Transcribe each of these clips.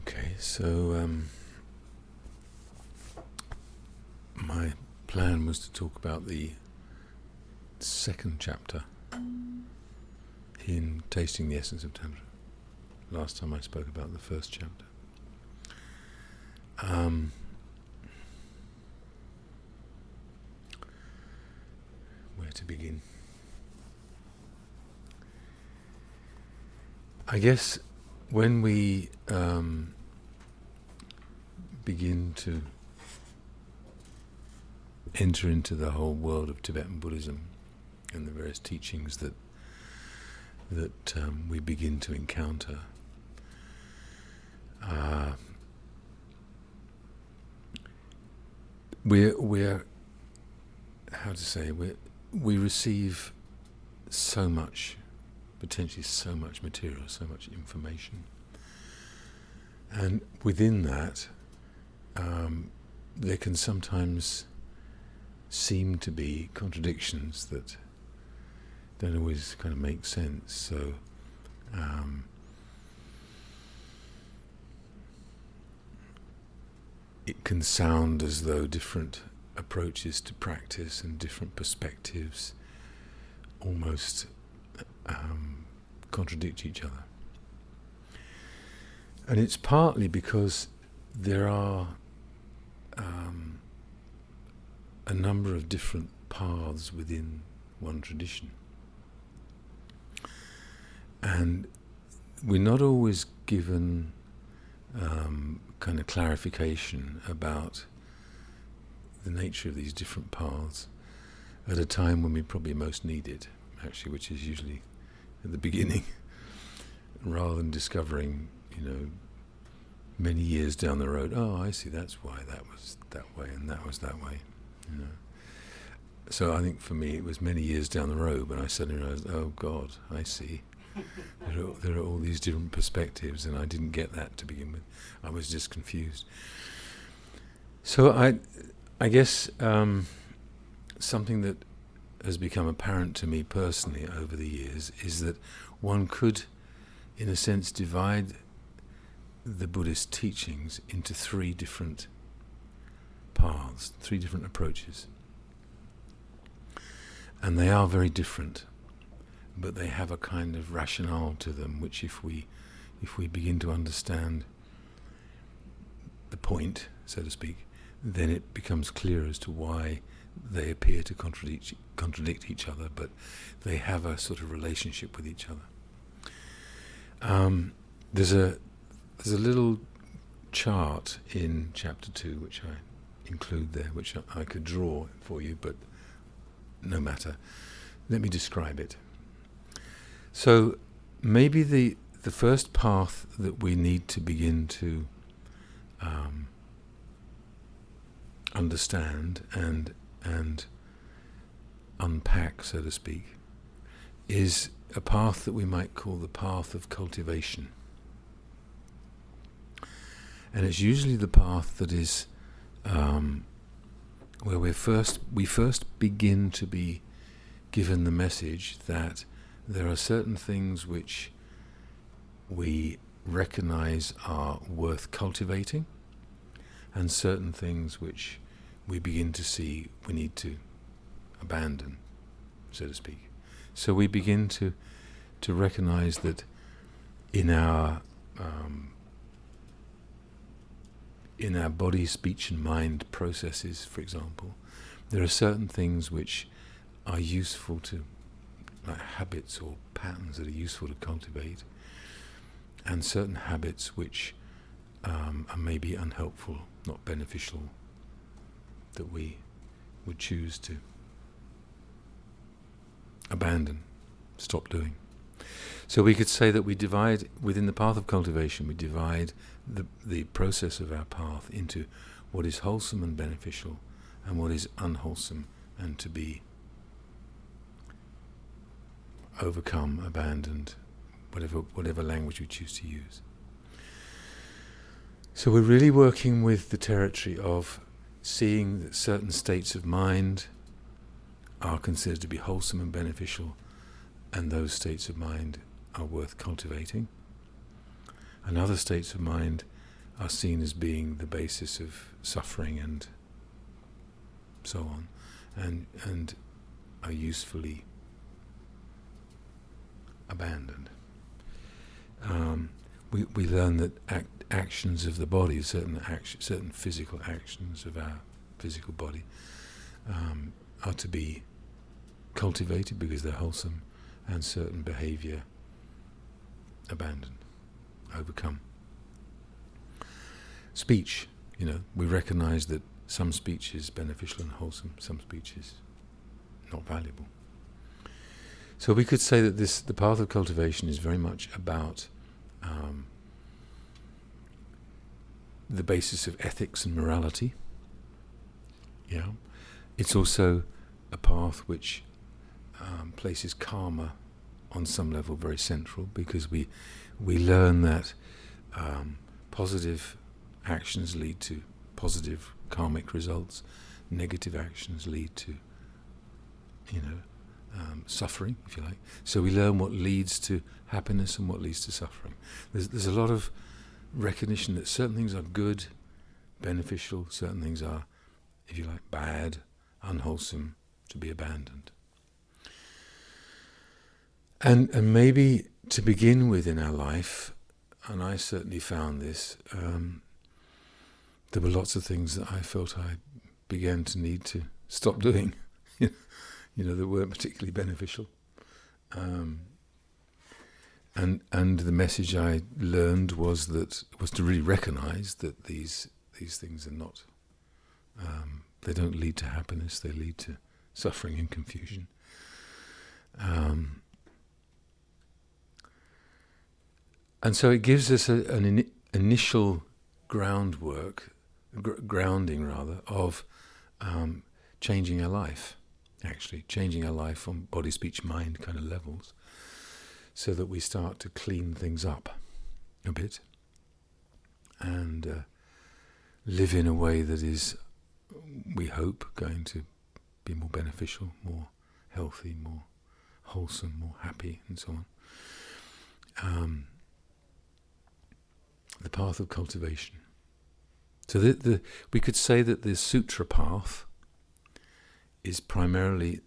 Okay, so my plan was to talk about the second chapter in Tasting the Essence of Tantra. Last time I spoke about the first chapter. Where to begin? I guess when we begin to enter into the whole world of Tibetan Buddhism and the various teachings that we begin to encounter, we're how to say, we receive so much, potentially so much material, so much information, and within that there can sometimes seem to be contradictions that don't always kind of make sense. So it can sound as though different approaches to practice and different perspectives almost contradict each other. And it's partly because there are a number of different paths within one tradition. And we're not always given kind of clarification about the nature of these different paths at a time when we probably most need it, actually, which is usually at the beginning, rather than discovering, many years down the road, oh, I see, that's why that was that way and that was that way, So I think for me it was many years down the road when I suddenly realized, oh God, I see. There are all these different perspectives, and I didn't get that to begin with. I was just confused. So I guess something that has become apparent to me personally over the years is that one could, in a sense, divide the Buddhist teachings into three different paths, three different approaches. And they are very different, but they have a kind of rationale to them, which if we begin to understand the point, so to speak, then it becomes clear as to why they appear to contradict each other, but they have a sort of relationship with each other. There's a little chart in chapter 2 which I include there, which I could draw for you, but no matter. Let me describe it. So maybe the first path that we need to begin to understand and unpack, so to speak, is a path that we might call the path of cultivation. And it's usually the path that is where we first begin to be given the message that there are certain things which we recognize are worth cultivating, and certain things which we begin to see we need to abandon, so to speak. So we begin to recognize that in our body, speech and mind processes, for example, there are certain things which are useful to, like habits or patterns that are useful to cultivate, and certain habits which are maybe unhelpful, not beneficial, that we would choose to abandon, stop doing. So we could say that we divide, within the path of cultivation, we divide the process of our path into what is wholesome and beneficial and what is unwholesome and to be overcome, abandoned, whatever language we choose to use. So we're really working with the territory of seeing that certain states of mind are considered to be wholesome and beneficial, and those states of mind are worth cultivating, and other states of mind are seen as being the basis of suffering and so on, and are usefully abandoned. We learn that actions of the body, certain physical actions of our physical body, are to be cultivated because they're wholesome, and certain behavior abandoned, overcome. Speech, we recognize that some speech is beneficial and wholesome, some speech is not valuable. So we could say that the path of cultivation is very much about the basis of ethics and morality. It's also a path which places karma on some level very central, because we learn that positive actions lead to positive karmic results, negative actions lead to suffering, if you like. So we learn what leads to happiness and what leads to suffering. There's a lot of recognition that certain things are good, beneficial, certain things are, if you like, bad, unwholesome, to be abandoned. And maybe to begin with in our life, and I certainly found this, there were lots of things that I felt I began to need to stop doing, that weren't particularly beneficial. And the message I learned was to really recognize that these things are not, they don't lead to happiness, they lead to suffering and confusion. And so it gives us an initial grounding of changing our life, actually, changing our life on body, speech, mind kind of levels, so that we start to clean things up a bit and live in a way that is, we hope, going to be more beneficial, more healthy, more wholesome, more happy, and so on. The path of cultivation. So we could say that the sutra path is primarily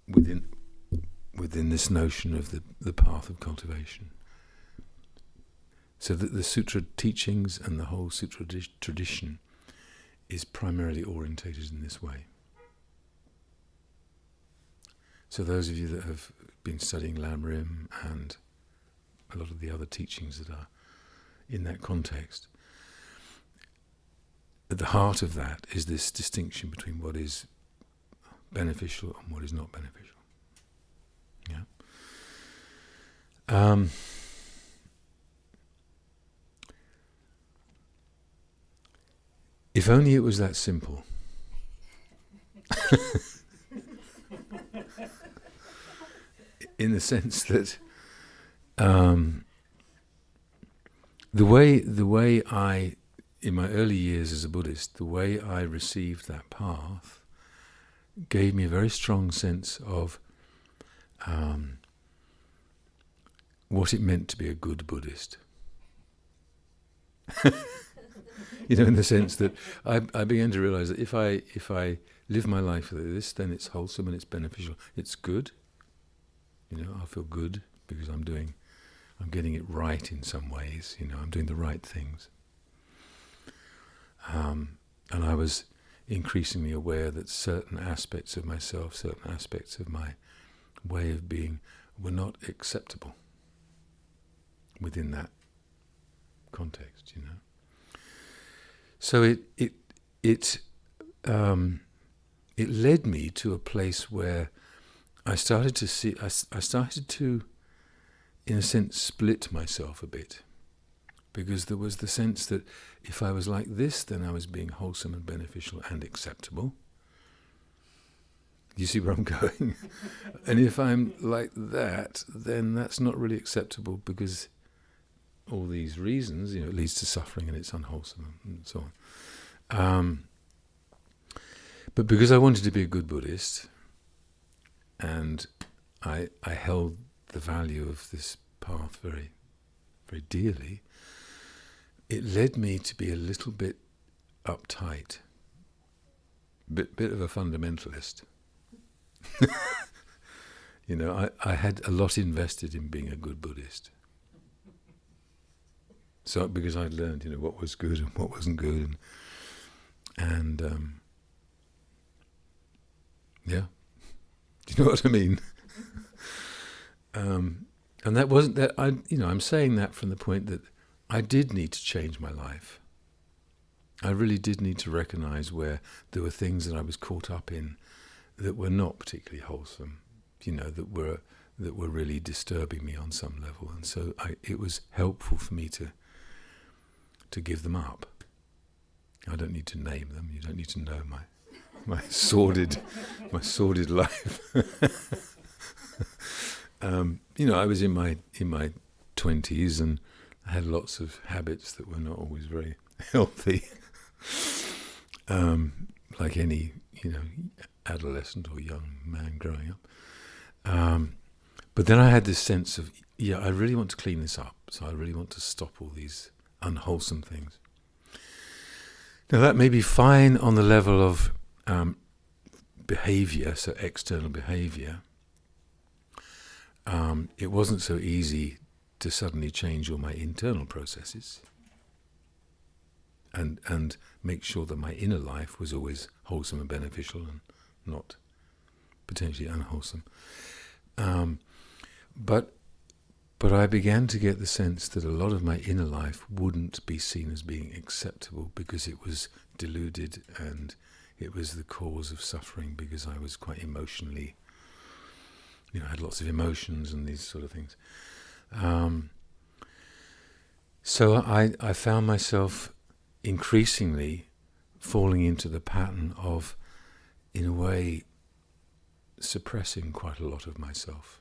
within this notion of the path of cultivation. So that the sutra teachings and the whole sutra tradition is primarily orientated in this way. So those of you that have been studying Lamrim and a lot of the other teachings that are in that context, at the heart of that is this distinction between what is beneficial and what is not beneficial. If only it was that simple. In the sense that the way I, in my early years as a Buddhist, the way I received that path gave me a very strong sense of what it meant to be a good Buddhist. In the sense that I began to realize that if I live my life like this, then it's wholesome and it's beneficial. It's good. I'll feel good because I'm getting it right in some ways. I'm doing the right things. And I was increasingly aware that certain aspects of myself, certain aspects of my way of being were not acceptable within that context, So it led me to a place where I started to, in a sense, split myself a bit, because there was the sense that if I was like this, then I was being wholesome and beneficial and acceptable. You see where I'm going? And if I'm like that, then that's not really acceptable, because all these reasons, it leads to suffering and it's unwholesome and so on. But because I wanted to be a good Buddhist, and I held the value of this path very, very dearly, it led me to be a little bit uptight, bit of a fundamentalist. You know, I had a lot invested in being a good Buddhist. So because I'd learned, you know, what was good and what wasn't good, and yeah, do you know what I mean? And that wasn't that. I'm saying that from the point that I did need to change my life. I really did need to recognize where there were things that I was caught up in that were not particularly wholesome, you know, that were really disturbing me on some level, and so it was helpful for me to give them up. I don't need to name them. You don't need to know my sordid life. You know, I was in my 20s, and I had lots of habits that were not always very healthy, like any, you know, adolescent or young man growing up. But then I had this sense of, yeah, I really want to clean this up. So I really want to stop all these unwholesome things. Now that may be fine on the level of behavior, so external behavior. It wasn't so easy to suddenly change all my internal processes and make sure that my inner life was always wholesome and beneficial and not potentially unwholesome. But I began to get the sense that a lot of my inner life wouldn't be seen as being acceptable because it was deluded and it was the cause of suffering because I was quite emotionally, you know, I had lots of emotions and these sort of things. So I found myself increasingly falling into the pattern of, in a way, suppressing quite a lot of myself.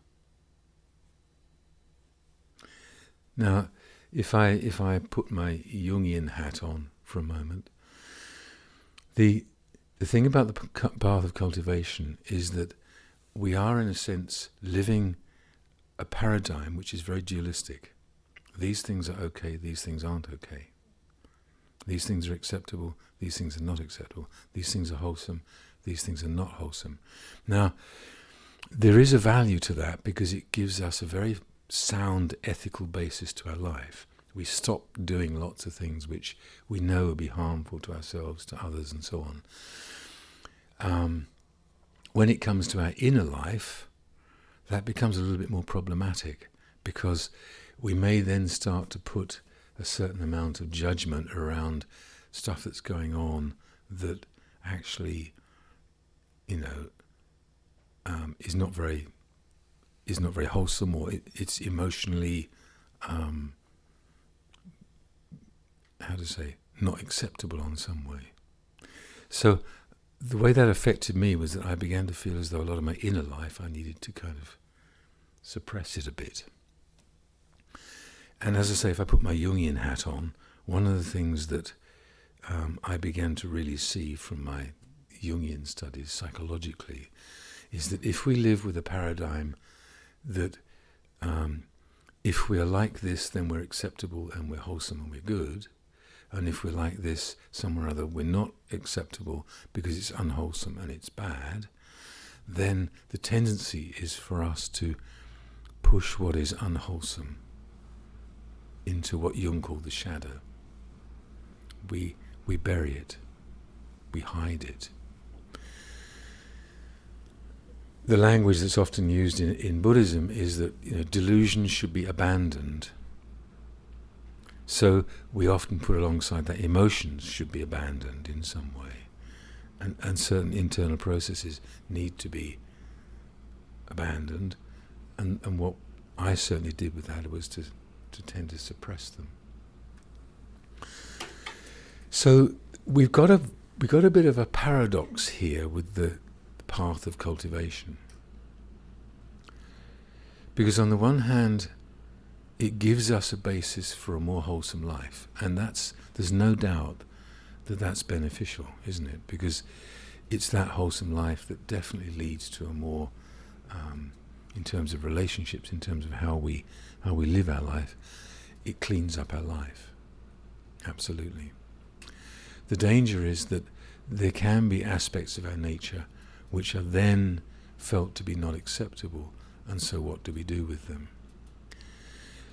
Now, if I put my Jungian hat on for a moment, the thing about the path of cultivation is that we are, in a sense, living a paradigm which is very dualistic. These things are okay, these things aren't okay. These things are acceptable, these things are not acceptable. These things are wholesome, these things are not wholesome. Now, there is a value to that because it gives us a very sound ethical basis to our life. We stop doing lots of things which we know will be harmful to ourselves, to others, and so on. When it comes to our inner life, that becomes a little bit more problematic because we may then start to put a certain amount of judgment around stuff that's going on that actually, you know, is not very wholesome, or it's emotionally, not acceptable on some way. So the way that affected me was that I began to feel as though a lot of my inner life, I needed to kind of suppress it a bit. And as I say, if I put my Jungian hat on, one of the things that I began to really see from my Jungian studies psychologically is that if we live with a paradigm that if we are like this, then we're acceptable and we're wholesome and we're good, and if we're like this somewhere or other, we're not acceptable because it's unwholesome and it's bad, then the tendency is for us to push what is unwholesome into what Jung called the shadow. We bury it, we hide it. The language that's often used in Buddhism is that, you know, delusion should be abandoned. So we often put alongside that emotions should be abandoned in some way. And certain internal processes need to be abandoned. And what I certainly did with that was to tend to suppress them. So we've got a bit of a paradox here with the path of cultivation. Because on the one hand, it gives us a basis for a more wholesome life, and there's no doubt that that's beneficial, isn't it? Because it's that wholesome life that definitely leads to a more, in terms of relationships, in terms of how we live our life, it cleans up our life. Absolutely. The danger is that there can be aspects of our nature which are then felt to be not acceptable, and so what do we do with them?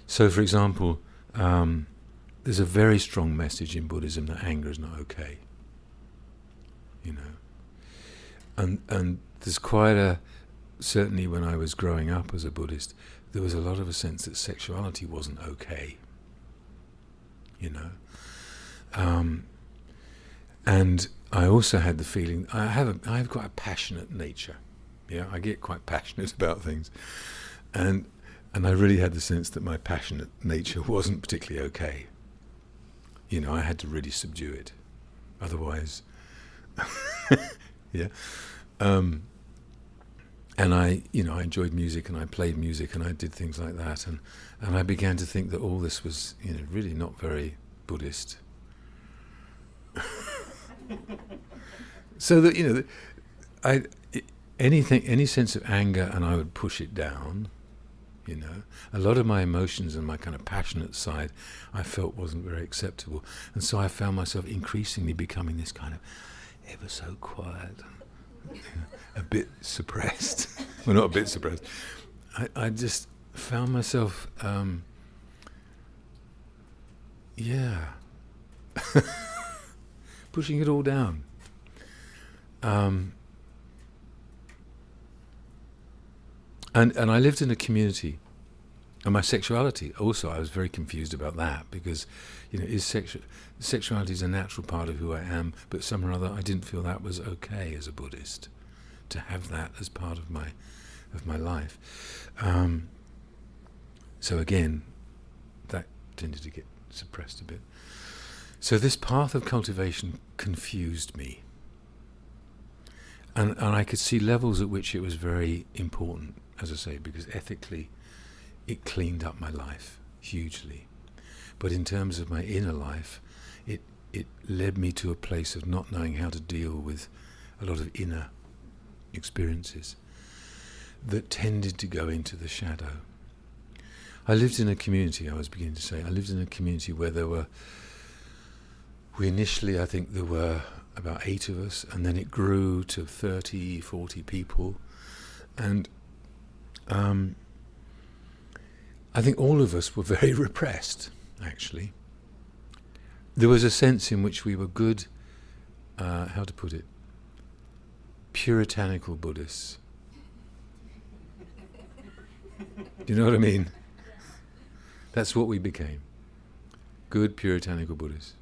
So, for example, there's a very strong message in Buddhism that anger is not okay. You know, and there's quite a, certainly when I was growing up as a Buddhist, there was a lot of a sense that sexuality wasn't okay. You know, and I also had the feeling I've got a passionate nature. Yeah, I get quite passionate about things, and I really had the sense that my passionate nature wasn't particularly okay. You know, I had to really subdue it, otherwise, yeah. And I enjoyed music, and I played music, and I did things like that, and I began to think that all this was, really not very Buddhist. So that any sense of anger, and I would push it down. A lot of my emotions and my kind of passionate side, I felt wasn't very acceptable, and so I found myself increasingly becoming this kind of ever so quiet, a bit suppressed. Well, not a bit suppressed. I just found myself, pushing it all down. And I lived in a community, and my sexuality also, I was very confused about that, because sexuality is a natural part of who I am, but somehow or other I didn't feel that was okay as a Buddhist to have that as part of my life. So again, that tended to get suppressed a bit. So this path of cultivation confused me. And I could see levels at which it was very important, as I say, because ethically it cleaned up my life hugely. But in terms of my inner life, it led me to a place of not knowing how to deal with a lot of inner experiences that tended to go into the shadow. I lived in a community, I was beginning to say, where initially I think there were about 8 of us, and then it grew to 30, 40 people, and I think all of us were very repressed, actually. There was a sense in which we were good, how to put it, puritanical Buddhists. Do you know what I mean? That's what we became. Good puritanical Buddhists.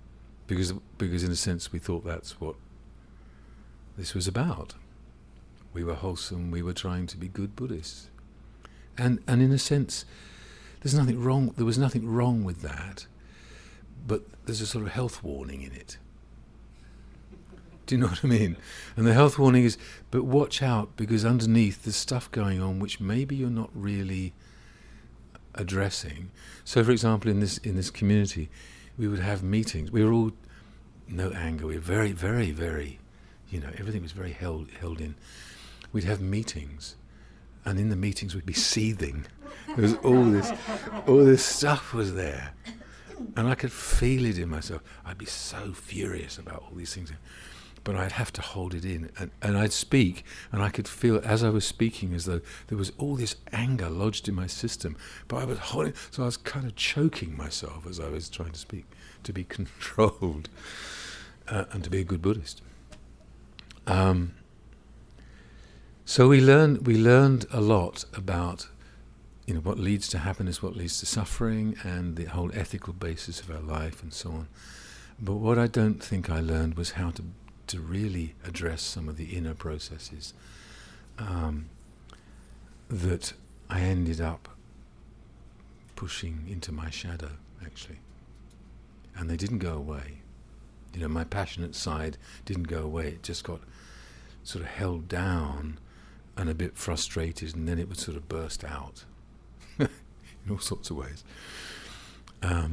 Because in a sense we thought that's what this was about. We were wholesome, we were trying to be good Buddhists. And in a sense, there was nothing wrong with that, but there's a sort of health warning in it. Do you know what I mean? And the health warning is, but watch out, because underneath there's stuff going on which maybe you're not really addressing. So for example, in this community, we would have meetings. We were all no anger. We were very, very, very, everything was very held in. We'd have meetings, and in the meetings we'd be seething. There was all this stuff was there, and I could feel it in myself. I'd be so furious about all these things, but I'd have to hold it in, and I'd speak, and I could feel as I was speaking as though there was all this anger lodged in my system, but I was holding, so I was kind of choking myself as I was trying to speak, to be controlled, and to be a good Buddhist. So we learned a lot about, what leads to happiness, what leads to suffering, and the whole ethical basis of our life, and so on. But what I don't think I learned was how to really address some of the inner processes that I ended up pushing into my shadow, actually. And they didn't go away. My passionate side didn't go away. It just got sort of held down and a bit frustrated, and then it would sort of burst out in all sorts of ways. I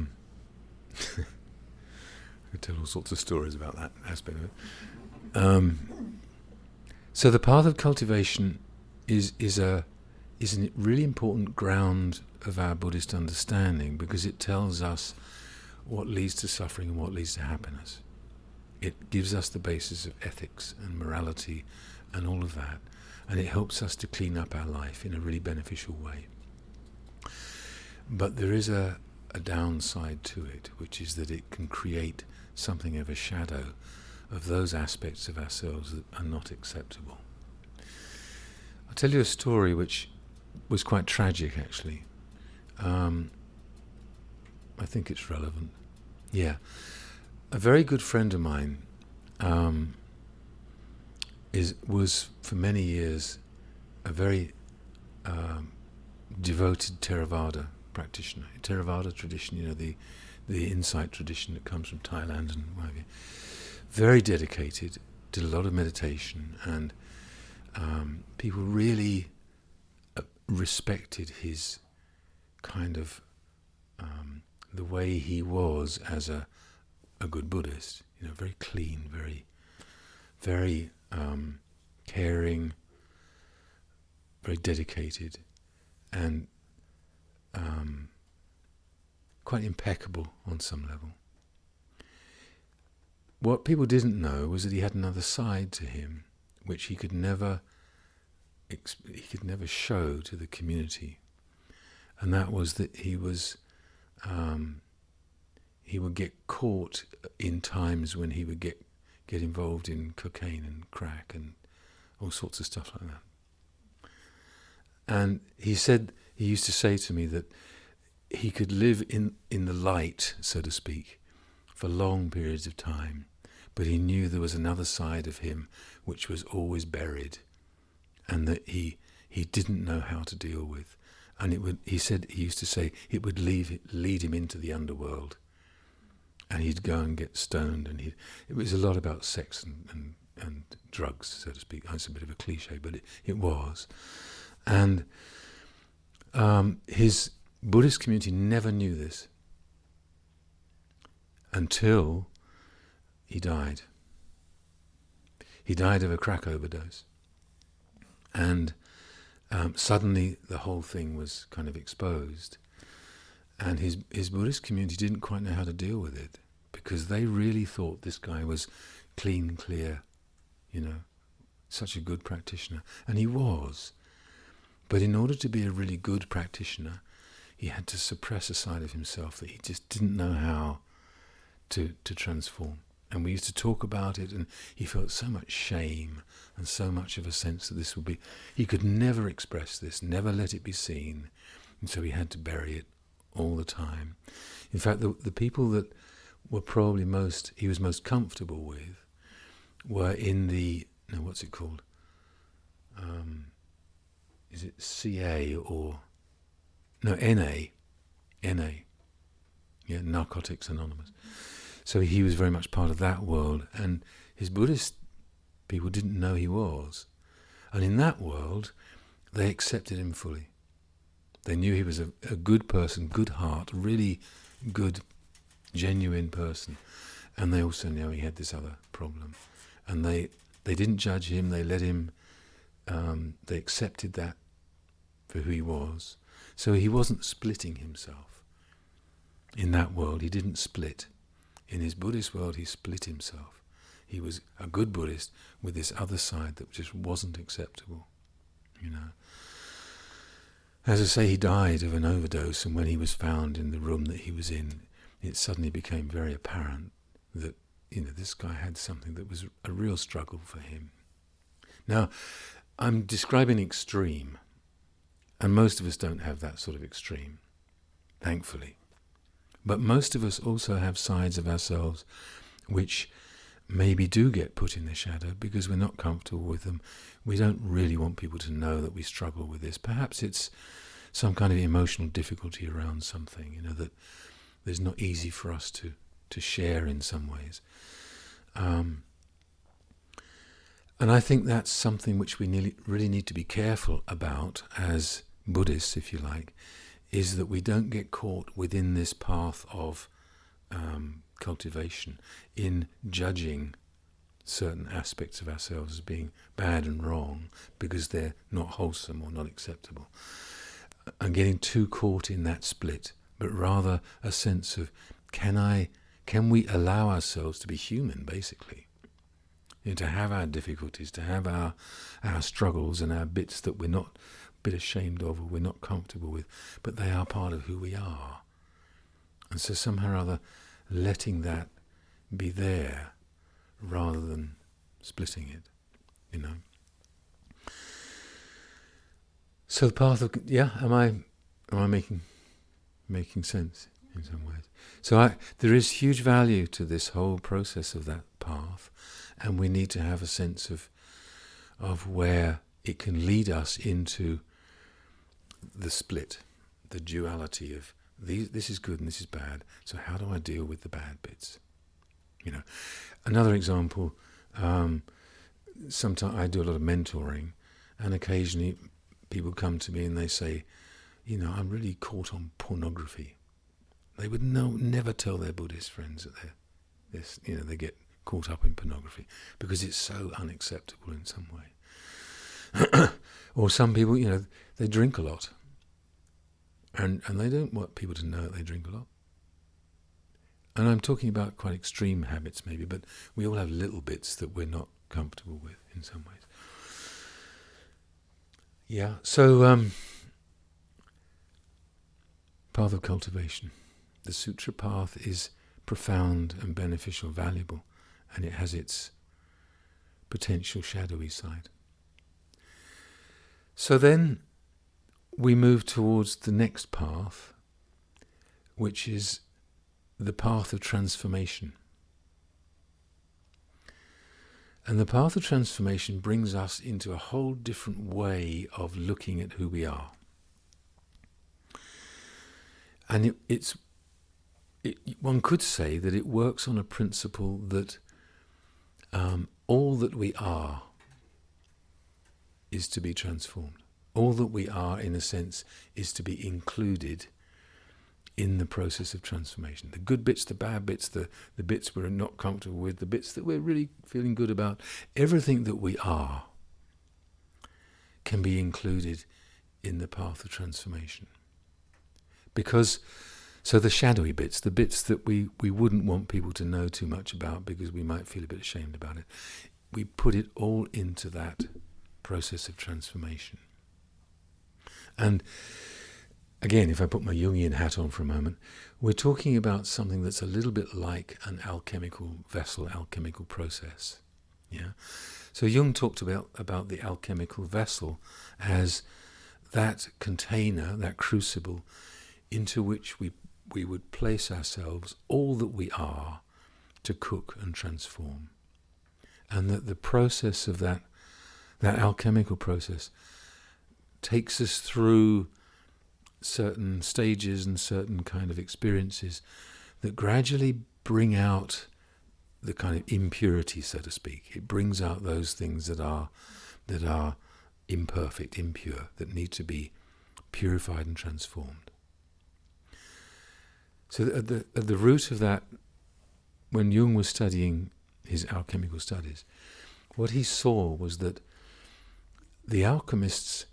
could tell all sorts of stories about that aspect of it. So the path of cultivation is a really important ground of our Buddhist understanding, because it tells us what leads to suffering and what leads to happiness. It gives us the basis of ethics and morality and all of that, and it helps us to clean up our life in a really beneficial way. But there is a downside to it, which is that it can create something of a shadow of those aspects of ourselves that are not acceptable. I'll tell you a story which was quite tragic, actually. I think it's relevant. Yeah. A very good friend of mine was for many years a very devoted Theravada practitioner. Theravada tradition, the insight tradition that comes from Thailand and what have you. Very dedicated, did a lot of meditation, and people really respected his kind of the way he was as a good Buddhist. Very clean, very caring, very dedicated, and quite impeccable on some level. What people didn't know was that he had another side to him, which he could never show to the community, and that was that he would get caught in times when he would get involved in cocaine and crack and all sorts of stuff like that. And he used to say to me that he could live in the light, so to speak, for long periods of time, but he knew there was another side of him which was always buried, and that he didn't know how to deal with. And he used to say it would lead him into the underworld, and he'd go and get stoned, and it was a lot about sex and drugs, so to speak. It's a bit of a cliche, but it was. And his Buddhist community never knew this until he died. He died of a crack overdose. And suddenly the whole thing was kind of exposed. And his Buddhist community didn't quite know how to deal with it, because they really thought this guy was clean, clear, such a good practitioner. And he was. But in order to be a really good practitioner, he had to suppress a side of himself that he just didn't know how to transform. And we used to talk about it, and he felt so much shame and so much of a sense that this would be... He could never express this, never let it be seen, and so he had to bury it all the time. In fact, the people that were probably he was most comfortable with were in the... No, what's it called? Is it CA or... No, NA. Yeah, Narcotics Anonymous. So he was very much part of that world, and his Buddhist people didn't know he was. And in that world, they accepted him fully. They knew he was a good person, good heart, really good, genuine person. And they also knew he had this other problem. And they didn't judge him, they let him, they accepted that for who he was. So he wasn't splitting himself. In that world, he didn't split. In his Buddhist world, he split himself. He was a good Buddhist with this other side that just wasn't acceptable, As I say, he died of an overdose, and when he was found in the room that he was in, it suddenly became very apparent that, this guy had something that was a real struggle for him. Now, I'm describing extreme, and most of us don't have that sort of extreme, thankfully. But most of us also have sides of ourselves which maybe do get put in the shadow because we're not comfortable with them. We don't really want people to know that we struggle with this. Perhaps it's some kind of emotional difficulty around something, that is not easy for us to share in some ways. And I think that's something which we really need to be careful about as Buddhists, if you like, is that we don't get caught within this path of cultivation in judging certain aspects of ourselves as being bad and wrong because they're not wholesome or not acceptable, and getting too caught in that split, but rather a sense of Can we allow ourselves to be human, basically? To have our difficulties, to have our struggles and our bits that we're not a bit ashamed of or we're not comfortable with, but they are part of who we are. And so somehow or other, letting that be there rather than splitting it, So the path of, am I making sense in some ways? So there is huge value to this whole process of that path, and we need to have a sense of where it can lead us into the split, the duality of this is good and this is bad. So how do I deal with the bad bits? Another example. Sometimes I do a lot of mentoring, and occasionally people come to me and they say, I'm really caught on pornography. They would never tell their Buddhist friends that they get caught up in pornography because it's so unacceptable in some way. Or some people, they drink a lot, and they don't want people to know that they drink a lot. And I'm talking about quite extreme habits maybe, but we all have little bits that we're not comfortable with in some ways. Yeah, so path of cultivation. The sutra path is profound and beneficial, valuable, and it has its potential shadowy side. So then we move towards the next path, which is the path of transformation. And the path of transformation brings us into a whole different way of looking at who we are. And one could say that it works on a principle that all that we are is to be transformed. All that we are, in a sense, is to be included in the process of transformation. The good bits, the bad bits, the bits we're not comfortable with, the bits that we're really feeling good about, everything that we are can be included in the path of transformation. So the shadowy bits, the bits that we wouldn't want people to know too much about because we might feel a bit ashamed about it, we put it all into that process of transformation. And again, if I put my Jungian hat on for a moment, we're talking about something that's a little bit like an alchemical vessel, alchemical process. Yeah. So Jung talked about the alchemical vessel as that container, that crucible, into which we would place ourselves, all that we are, to cook and transform. And that the process of that alchemical process takes us through certain stages and certain kind of experiences that gradually bring out the kind of impurity, so to speak. It brings out those things that are imperfect, impure, that need to be purified and transformed. So at the root of that, when Jung was studying his alchemical studies, what he saw was that the alchemists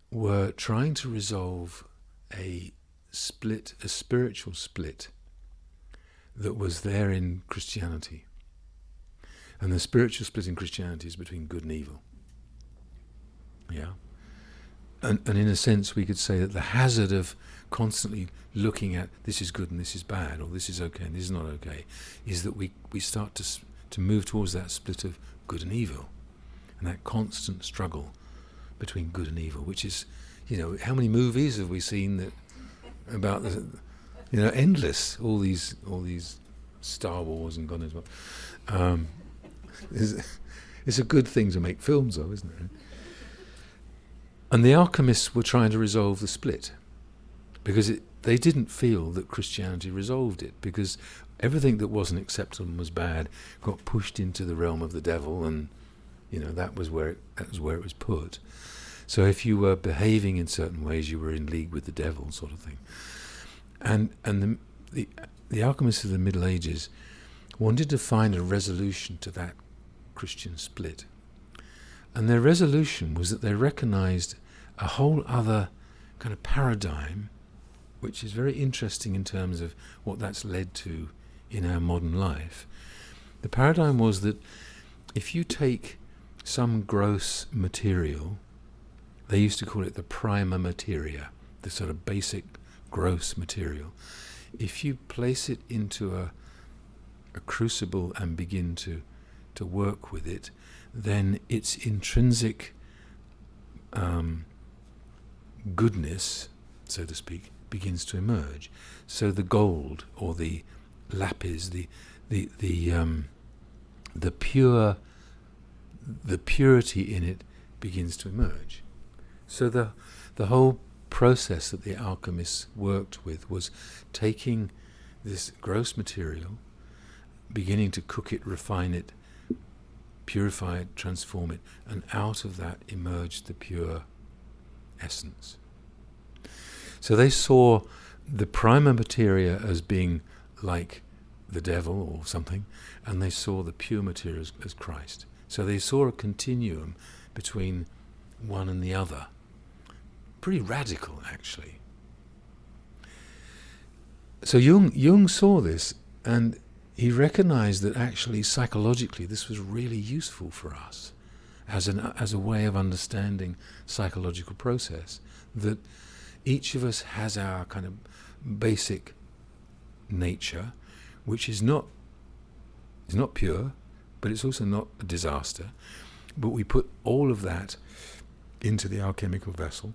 were trying to resolve a spiritual split that was there in Christianity. And the spiritual split in Christianity is between good and evil. Yeah. And in a sense we could say that the hazard of constantly looking at this is good and this is bad, or this is okay and this is not okay, is that we start to move towards that split of good and evil, and that constant struggle between good and evil, which is, how many movies have we seen that about the, endless, all these Star Wars and God knows what. It's a good thing to make films of, isn't it? And the alchemists were trying to resolve the split because they didn't feel that Christianity resolved it, because everything that wasn't acceptable and was bad got pushed into the realm of the devil, and that was where it was put. So if you were behaving in certain ways, you were in league with the devil, sort of thing. And the alchemists of the Middle Ages wanted to find a resolution to that Christian split. And their resolution was that they recognized a whole other kind of paradigm which is very interesting in terms of what that's led to in our modern life. The paradigm was that if you take some gross material, they used to call it the prima materia, the sort of basic gross material. If you place it into a crucible and begin to work with it, then its intrinsic goodness, so to speak, begins to emerge. So the gold or the lapis, the purity in it begins to emerge. So the whole process that the alchemists worked with was taking this gross material, beginning to cook it, refine it, purify it, transform it, and out of that emerged the pure essence. So they saw the prima materia as being like the devil or something, and they saw the pure materia as Christ. So they saw a continuum between one and the other. Pretty radical, actually. So Jung saw this, and he recognized that actually psychologically this was really useful for us as a way of understanding psychological process, that each of us has our kind of basic nature, which is not pure, but it's also not a disaster. But we put all of that into the alchemical vessel,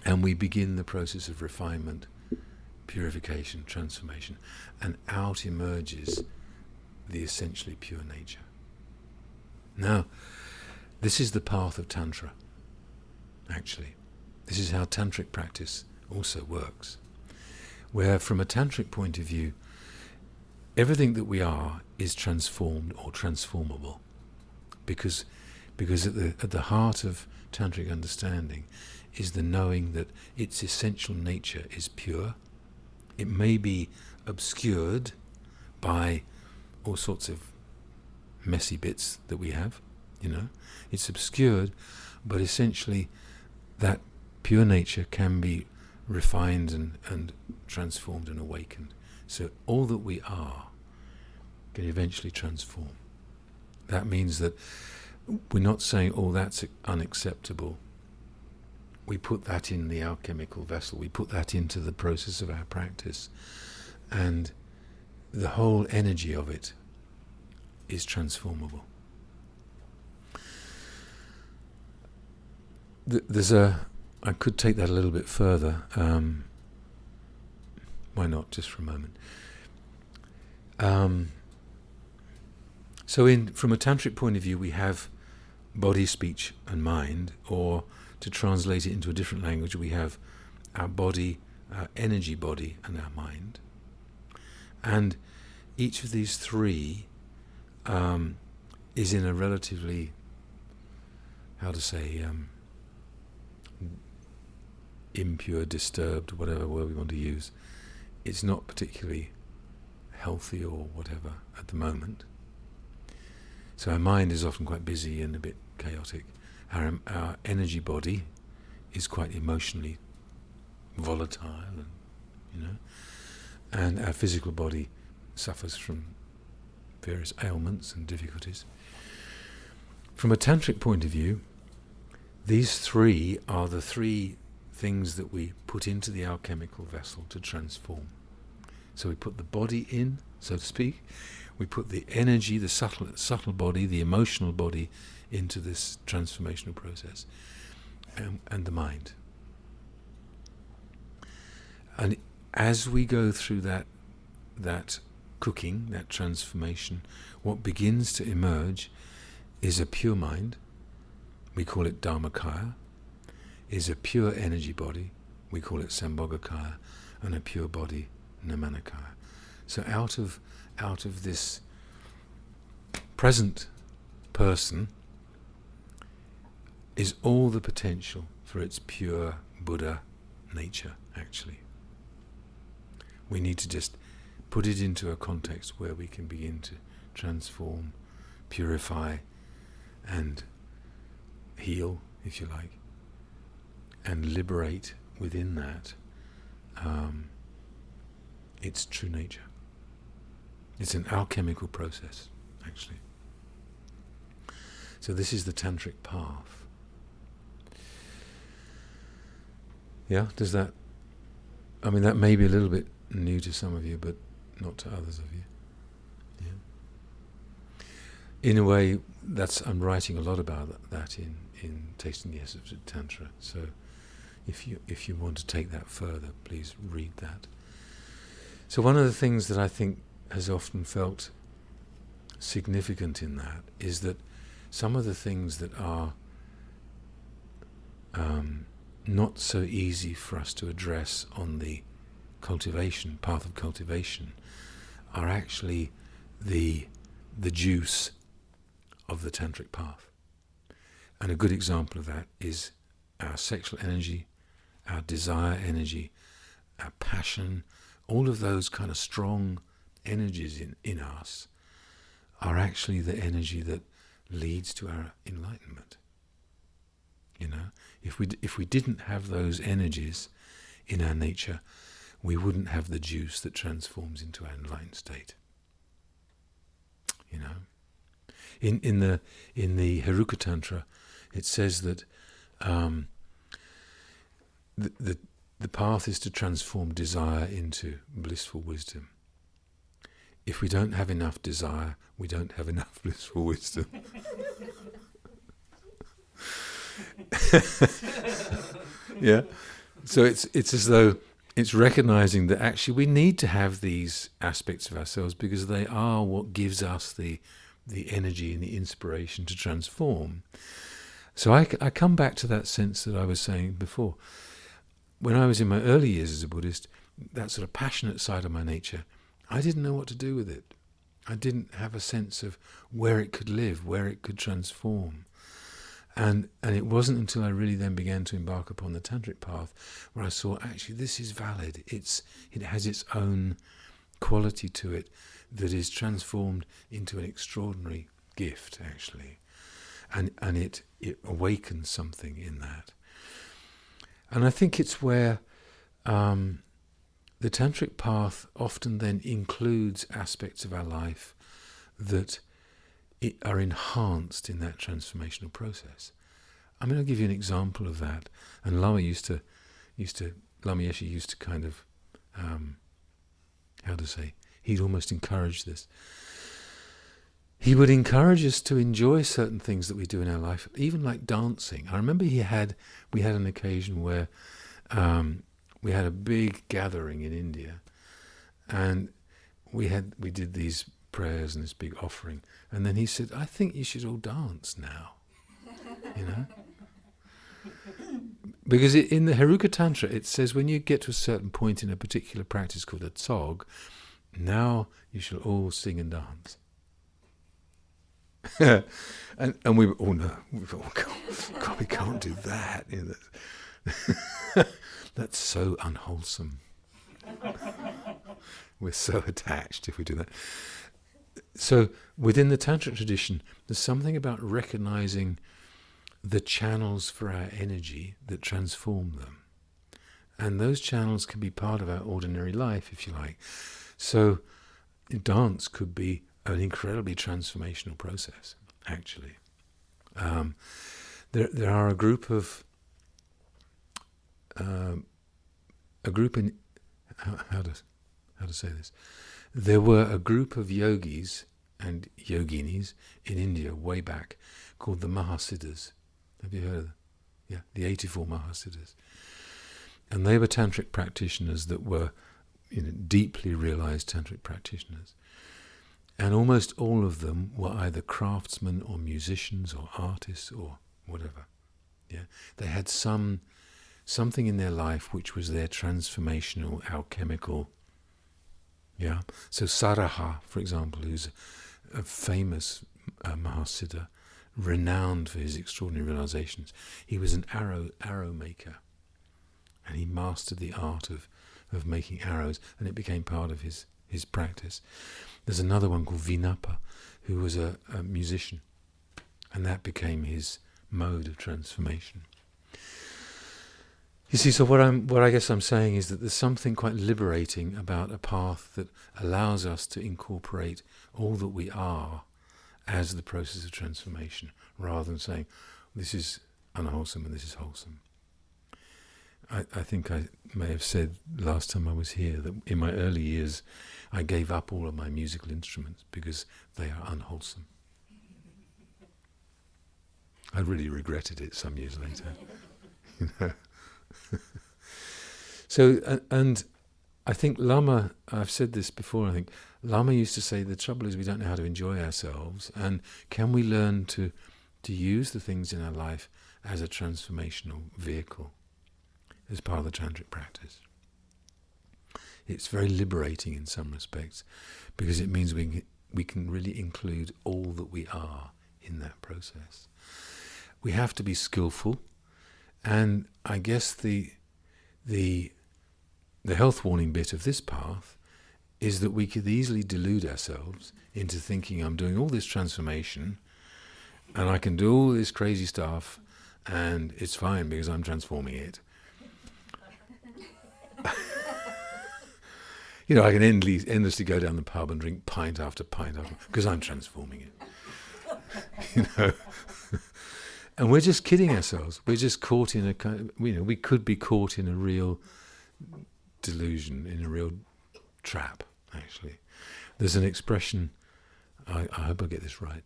and we begin the process of refinement, purification, transformation, and out emerges the essentially pure nature. Now, this is the path of Tantra, actually. This is how Tantric practice also works, where from a Tantric point of view, everything that we are is transformed or transformable, because at the heart of Tantric understanding is the knowing that its essential nature is pure. It may be obscured by all sorts of messy bits that we have, It's obscured, but essentially that pure nature can be refined and transformed and awakened. So all that we are can eventually transform. That means that we're not saying, that's unacceptable. We put that in the alchemical vessel. We put that into the process of our practice. And the whole energy of it is transformable. I could take that a little bit further. Why not, just for a moment? So from a Tantric point of view, we have body, speech, and mind, or to translate it into a different language, we have our body, our energy body, and our mind. And each of these three is in a relatively, impure, disturbed, whatever word we want to use. It's not particularly healthy or whatever at the moment. So our mind is often quite busy and a bit chaotic. Our energy body is quite emotionally volatile, and our physical body suffers from various ailments and difficulties. From a Tantric point of view, these three are the three things that we put into the alchemical vessel to transform. So we put the body in, so to speak. We put the energy, the subtle body, the emotional body into this transformational process, and the mind. And as we go through that cooking, that transformation, what begins to emerge is a pure mind. We call it Dharmakaya. Is a pure energy body. We call it Sambhogakaya, and a pure body, Nirmanakaya. So out of this present person is all the potential for its pure Buddha nature, actually. We need to just put it into a context where we can begin to transform, purify, and heal, if you like, and liberate within that its true nature. It's an alchemical process, actually. So this is the tantric path. Yeah, does that... I mean, that may be a little bit new to some of you, but not to others of you. Yeah. In a way, I'm writing a lot about that in Tasting the Essence of Tantra. So if you want to take that further, please read that. So one of the things that I think has often felt significant in that is that some of the things that are not so easy for us to address on the cultivation, path of cultivation, are actually the juice of the tantric path. And a good example of that is our sexual energy, our desire energy, our passion. All of those kind of strong energies in us are actually the energy that leads to our enlightenment. You know, if we didn't have those energies in our nature, we wouldn't have the juice that transforms into our enlightened state. You know, in the Heruka Tantra, it says that the path is to transform desire into blissful wisdom. If we don't have enough desire, we don't have enough blissful wisdom. Yeah. So it's as though it's recognizing that actually we need to have these aspects of ourselves because they are what gives us the energy and the inspiration to transform. So I come back to that sense that I was saying before. When I was in my early years as a Buddhist, that sort of passionate side of my nature, I didn't know what to do with it. I didn't have a sense of where it could live, where it could transform. And it wasn't until I really then began to embark upon the tantric path where I saw, actually, this is valid. It has its own quality to it that is transformed into an extraordinary gift, actually. And it awakens something in that. And I think it's where the tantric path often then includes aspects of our life that are enhanced in that transformational process. I mean, I'll give you an example of that. And Lama Yeshe used to kind of, he'd almost encourage this. He would encourage us to enjoy certain things that we do in our life, even like dancing. I remember we had an occasion where we had a big gathering in India, and we did these prayers and this big offering, and then he said, "I think you should all dance now," you know, because in the Heruka Tantra it says when you get to a certain point in a particular practice called a tsog, now you shall all sing and dance. and we were, oh no, God, we can't do that. You know, that's so unwholesome. We're so attached if we do that. So within the Tantric tradition, there's something about recognizing the channels for our energy that transform them. And those channels can be part of our ordinary life, if you like. So dance could be an incredibly transformational process, actually. There are a group in how to say this. There were a group of yogis and yoginis in India way back called the Mahasiddhas. Have you heard of them? Yeah, the 84 Mahasiddhas. And they were tantric practitioners that were, deeply realized tantric practitioners. And almost all of them were either craftsmen or musicians or artists or whatever. Yeah, they had something in their life which was their transformational, alchemical. Yeah. So Saraha, for example, who's a famous Mahasiddha, renowned for his extraordinary realizations. He was an arrow maker, and he mastered the art of making arrows, and it became part of his practice. There's another one called Vinapa, who was a musician, and that became his mode of transformation. You see, so what I guess I'm saying is that there's something quite liberating about a path that allows us to incorporate all that we are as the process of transformation, rather than saying this is unwholesome and this is wholesome. I think I may have said last time I was here that in my early years I gave up all of my musical instruments because they are unwholesome. I really regretted it some years later. You know. So, and I think Lama, I've said this before, I think Lama used to say the trouble is we don't know how to enjoy ourselves, and can we learn to use the things in our life as a transformational vehicle, as part of the tantric practice. It's very liberating in some respects, because it means we can really include all that we are in that process. We have to be skillful, and I guess the health warning bit of this path is that we could easily delude ourselves into thinking I'm doing all this transformation and I can do all this crazy stuff and it's fine because I'm transforming it. You know, I can endlessly go down the pub and drink pint after pint after, because I'm transforming it. You know, and we're just kidding ourselves. We're just caught in a kind of, you know, we could be caught in a real delusion, in a real trap. Actually, there's an expression. I hope I get this right.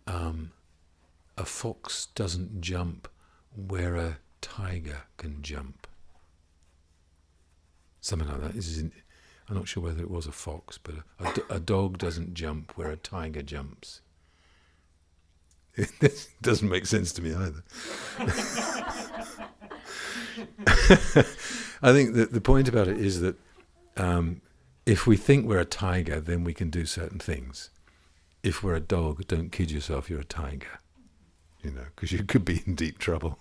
A fox doesn't jump where a tiger can jump. Something like that. This is I'm not sure whether it was a fox, but a dog doesn't jump where a tiger jumps. It doesn't make sense to me either. I think that the point about it is that if we think we're a tiger, then we can do certain things. If we're a dog, don't kid yourself, you're a tiger. You know, because you could be in deep trouble.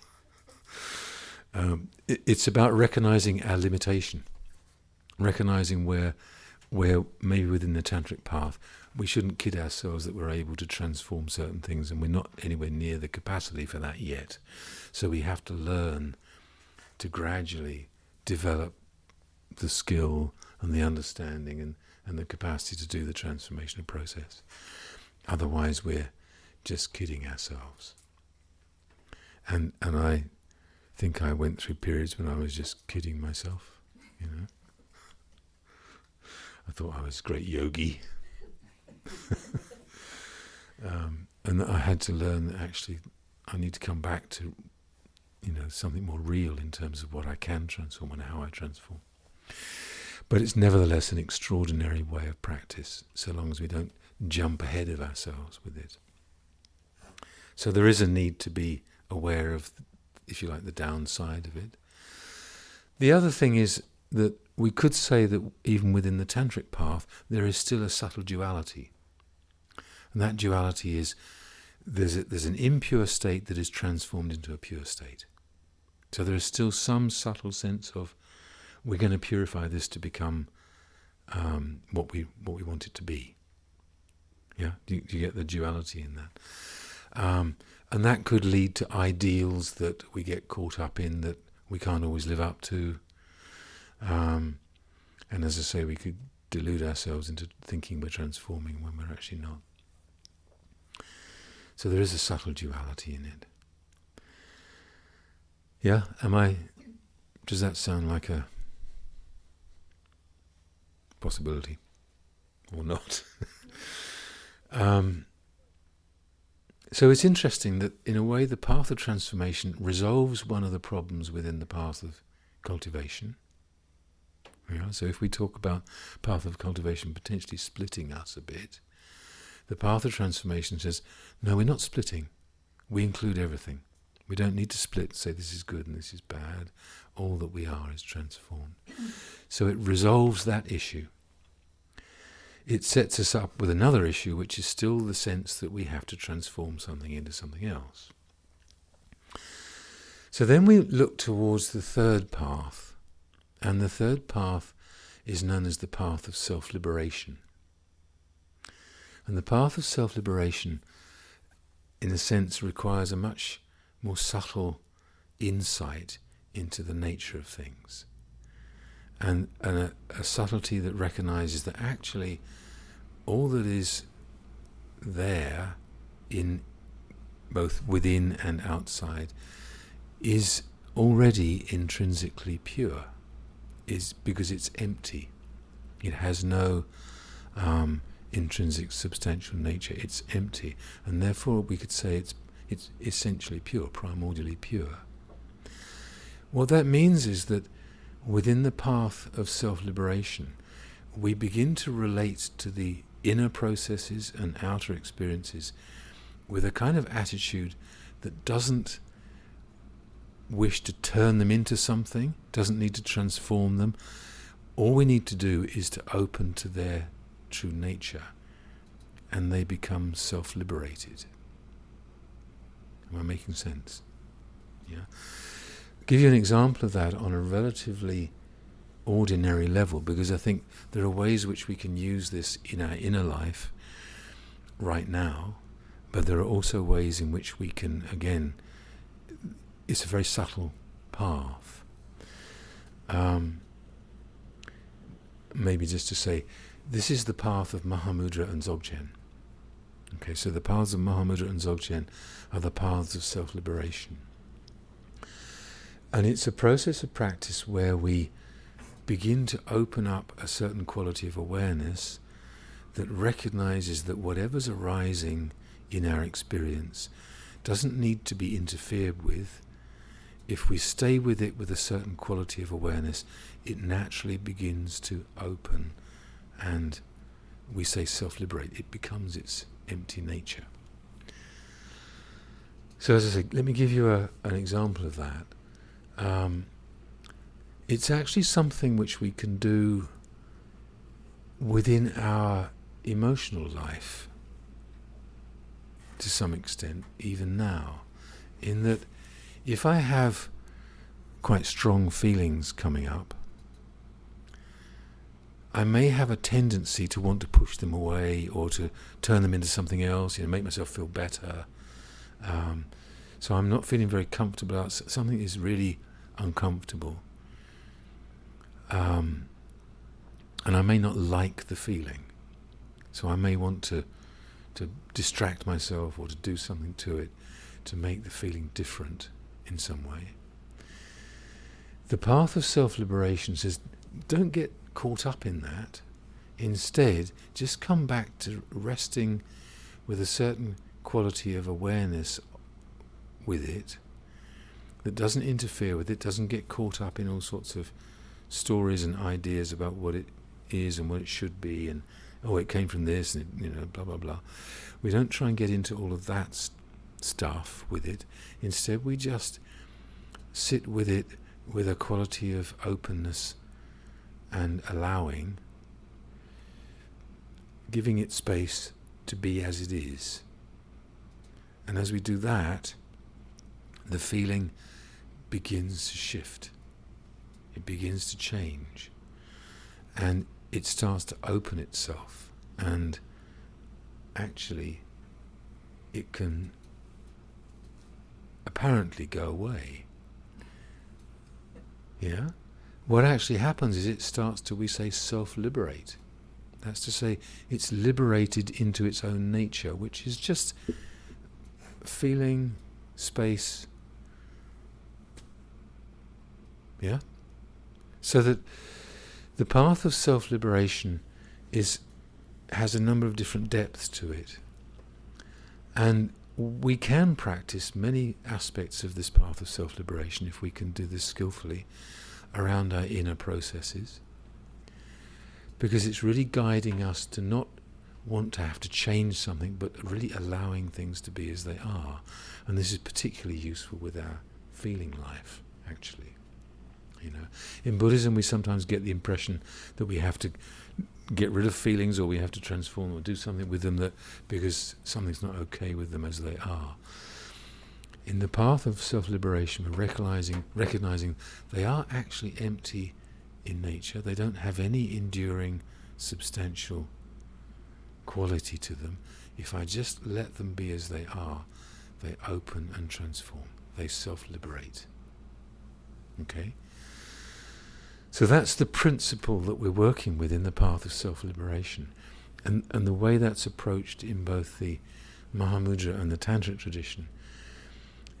It's about recognizing our limitation, recognizing where maybe within the tantric path we shouldn't kid ourselves that we're able to transform certain things, and we're not anywhere near the capacity for that yet. So we have to learn to gradually develop the skill and the understanding and the capacity to do the transformational process. Otherwise we're just kidding ourselves. And I think I went through periods when I was just kidding myself, you know. I thought I was a great yogi. And I had to learn that actually I need to come back to, you know, something more real in terms of what I can transform and how I transform. But it's nevertheless an extraordinary way of practice, so long as we don't jump ahead of ourselves with it. So there is a need to be aware of, if you like, the downside of it. The other thing is that we could say that even within the tantric path, there is still a subtle duality. And that duality is there's an impure state that is transformed into a pure state. So there is still some subtle sense of we're going to purify this to become what we want it to be. Yeah, do you get the duality in that? And that could lead to ideals that we get caught up in that we can't always live up to. And as I say, we could delude ourselves into thinking we're transforming when we're actually not. So there is a subtle duality in it. Yeah, does that sound like a possibility or not? So it's interesting that in a way the path of transformation resolves one of the problems within the path of cultivation. Yeah, so if we talk about path of cultivation potentially splitting us a bit, the path of transformation says, no, we're not splitting. We include everything. We don't need to split and say this is good and this is bad. All that we are is transformed. So it resolves that issue. It sets us up with another issue, which is still the sense that we have to transform something into something else. So then we look towards the third path, and the third path is known as the path of self-liberation. And the path of self-liberation, in a sense, requires a much more subtle insight into the nature of things. And a subtlety that recognizes that actually all that is there, in both within and outside, is already intrinsically pure, is because it's empty. It has no intrinsic substantial nature. It's empty, and therefore we could say it's essentially pure, primordially pure. What that means is that within the path of self-liberation, we begin to relate to the inner processes and outer experiences with a kind of attitude that doesn't wish to turn them into something, doesn't need to transform them. All we need to do is to open to their true nature, and they become self-liberated. Am I making sense? Yeah. I'll give you an example of that on a relatively ordinary level, because I think there are ways which we can use this in our inner life right now, but there are also ways in which we can, again, it's a very subtle path. Maybe just to say, this is the path of Mahamudra and Dzogchen. Okay, so the paths of Mahamudra and Dzogchen are the paths of self-liberation. And it's a process of practice where we begin to open up a certain quality of awareness that recognizes that whatever's arising in our experience doesn't need to be interfered with. If we stay with it with a certain quality of awareness, it naturally begins to open, and we say self-liberate. It becomes its empty nature. So as I say, let me give you an example of that. It's actually something which we can do within our emotional life to some extent, even now, in that if I have quite strong feelings coming up, I may have a tendency to want to push them away or to turn them into something else, make myself feel better. So I'm not feeling very comfortable about something is really uncomfortable. And I may not like the feeling. So I may want to distract myself or to do something to it to make the feeling different in some way. The path of self-liberation says, don't get caught up in that. Instead, just come back to resting with a certain quality of awareness with it that doesn't interfere with it, doesn't get caught up in all sorts of stories and ideas about what it is and what it should be, and it came from this, and blah blah blah. We don't try and get into all of that stuff with it. Instead, we just sit with it with a quality of openness and allowing, giving it space to be as it is. And as we do that, the feeling begins to shift. It begins to change. And it starts to open itself. And actually, it can apparently go away. Yeah? What actually happens is it starts to, we say, self-liberate. That's to say, it's liberated into its own nature, which is just feeling, space. Yeah? So that the path of self-liberation has a number of different depths to it. And we can practice many aspects of this path of self-liberation, if we can do this skillfully, around our inner processes, because it's really guiding us to not want to have to change something, but really allowing things to be as they are. And this is particularly useful with our feeling life, actually. In Buddhism, we sometimes get the impression that we have to get rid of feelings, or we have to transform or do something with them because something's not okay with them as they are. In the path of self-liberation, we're recognizing they are actually empty in nature. They don't have any enduring, substantial quality to them. If I just let them be as they are, they open and transform. They self-liberate. Okay? So that's the principle that we're working with in the path of self-liberation. And the way that's approached in both the Mahamudra and the Tantric tradition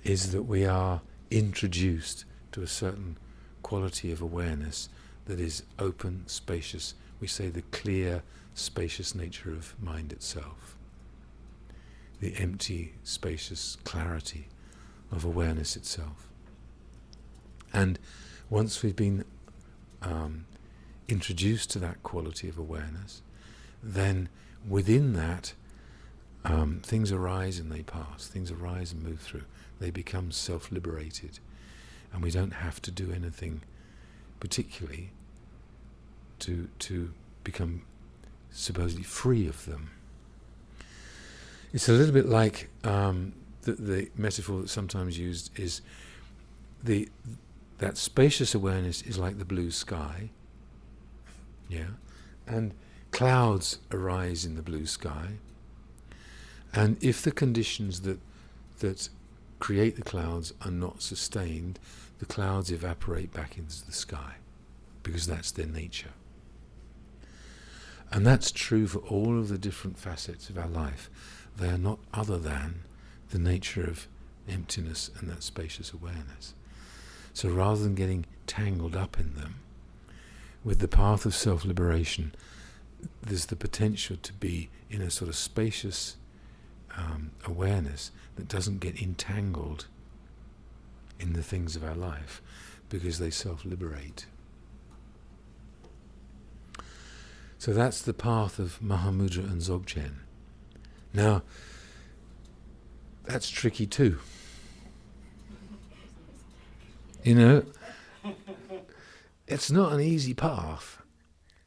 is that we are introduced to a certain quality of awareness that is open, spacious. We say the clear, spacious nature of mind itself. The empty, spacious clarity of awareness itself. And once we've been introduced to that quality of awareness, then within that things arise and they pass. Things arise and move through. They become self-liberated. And we don't have to do anything particularly to become supposedly free of them. It's a little bit like the metaphor that's sometimes used is that spacious awareness is like the blue sky, yeah, and clouds arise in the blue sky, and if the conditions that create the clouds are not sustained, the clouds evaporate back into the sky, because that's their nature. And that's true for all of the different facets of our life. They are not other than the nature of emptiness and that spacious awareness. So rather than getting tangled up in them, with the path of self-liberation, there's the potential to be in a sort of spacious awareness that doesn't get entangled in the things of our life, because they self-liberate. So that's the path of Mahamudra and Dzogchen. Now, that's tricky too. You know, it's not an easy path.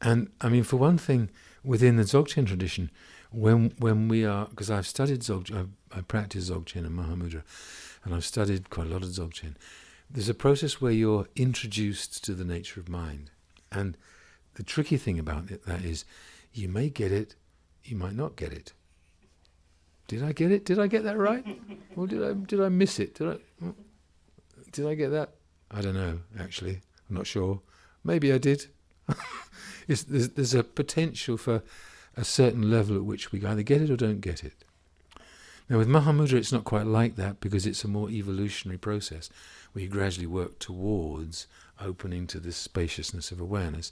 And I mean, for one thing, within the Dzogchen tradition, when we are, because I've studied Dzogchen, I practice Dzogchen and Mahamudra, and I've studied quite a lot of Dzogchen. There's a process where you're introduced to the nature of mind. And the tricky thing about that is, you may get it, you might not get it. Did I get it? Did I get that right? Or did I miss it? Did I get that? I don't know, actually. I'm not sure. Maybe I did. There's a potential for a certain level at which we either get it or don't get it. Now with Mahamudra it's not quite like that, because it's a more evolutionary process where you gradually work towards opening to this spaciousness of awareness.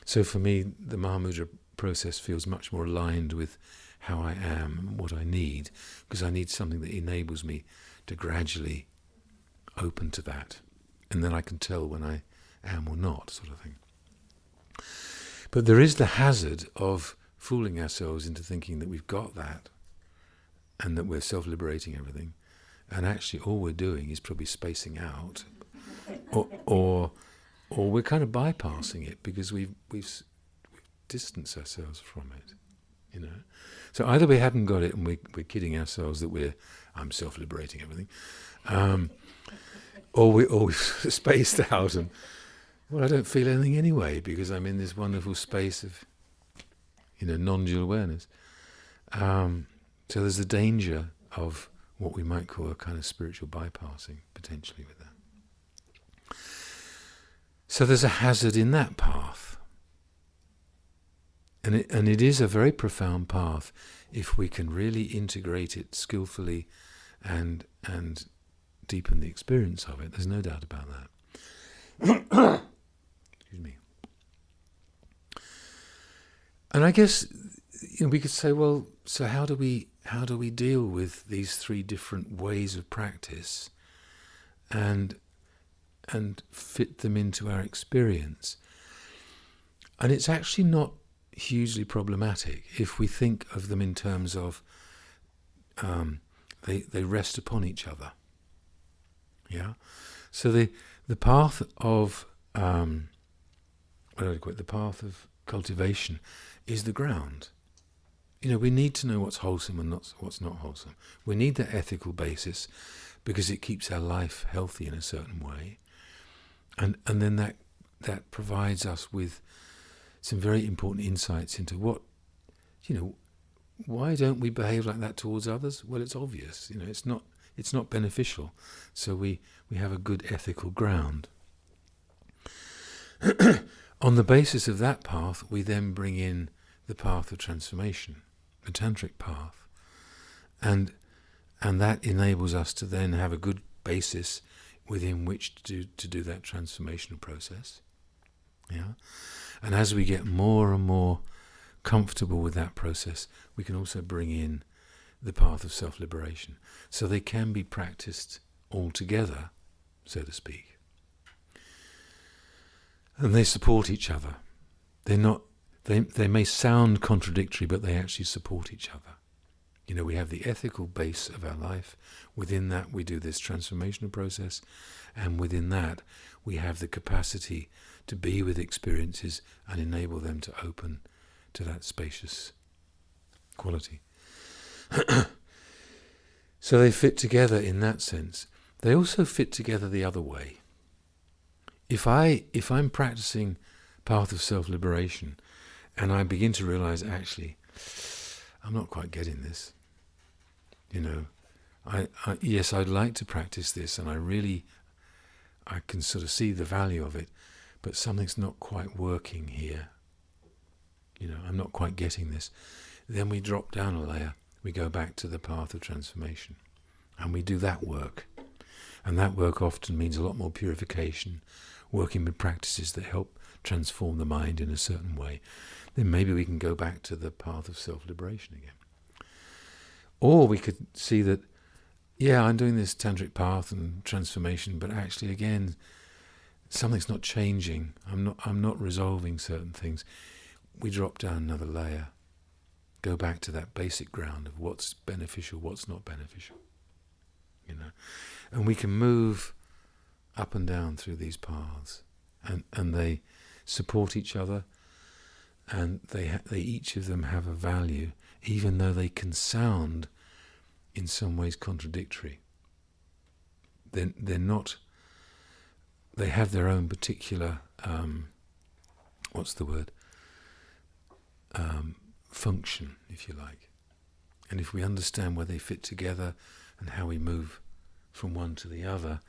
So for me the Mahamudra process feels much more aligned with how I am and what I need, because I need something that enables me to gradually open to that, and then I can tell when I am or not, sort of thing. But there is the hazard of fooling ourselves into thinking that we've got that and that we're self-liberating everything, and actually all we're doing is probably spacing out, or we're kind of bypassing it because we've distanced ourselves from it, you know. So either we haven't got it and we're kidding ourselves that I'm self-liberating everything, or we've spaced out and, well, I don't feel anything anyway because I'm in this wonderful space of, non-dual awareness. So there's a danger of what we might call a kind of spiritual bypassing, potentially, with that. So there's a hazard in that path. And it is a very profound path if we can really integrate it skillfully and deepen the experience of it. There's no doubt about that. Excuse me. And I guess we could say, well, so how do we deal with these three different ways of practice and fit them into our experience? And it's actually not hugely problematic if we think of them in terms of they rest upon each other. Yeah. So the path of the path of cultivation is the ground. We need to know what's wholesome and what's not wholesome. We need that ethical basis because it keeps our life healthy in a certain way, and then that provides us with some very important insights into what, why don't we behave like that towards others? Well, it's obvious. It's not beneficial. So we have a good ethical ground. On the basis of that path, we then bring in the path of transformation, the tantric path, and that enables us to then have a good basis within which to do that transformational process. Yeah, and as we get more and more comfortable with that process, we can also bring in the path of self-liberation. So they can be practiced all together, so to speak. And they support each other. They may sound contradictory, but they actually support each other. You know, we have the ethical base of our life. Within that, we do this transformational process. And within that, we have the capacity to be with experiences and enable them to open to that spacious quality. So they fit together in that sense. They also fit together the other way. If I'm practicing path of self-liberation and I begin to realize, actually, I'm not quite getting this. You know, yes, I'd like to practice this, and I can sort of see the value of it, but something's not quite working here. You know, I'm not quite getting this. Then we drop down a layer. We go back to the path of transformation, and we do that work. And that work often means a lot more purification, working with practices that help transform the mind in a certain way. Then maybe we can go back to the path of self-liberation again. Or we could see that, yeah, I'm doing this tantric path and transformation, but actually, again, something's not changing. I'm not resolving certain things. We drop down another layer, go back to that basic ground of what's beneficial, what's not beneficial. You know, and we can move up and down through these paths, and they support each other, and they each of them have a value, even though they can sound in some ways contradictory. They're not. They have their own particular function, if you like. And if we understand where they fit together and how we move from one to the other,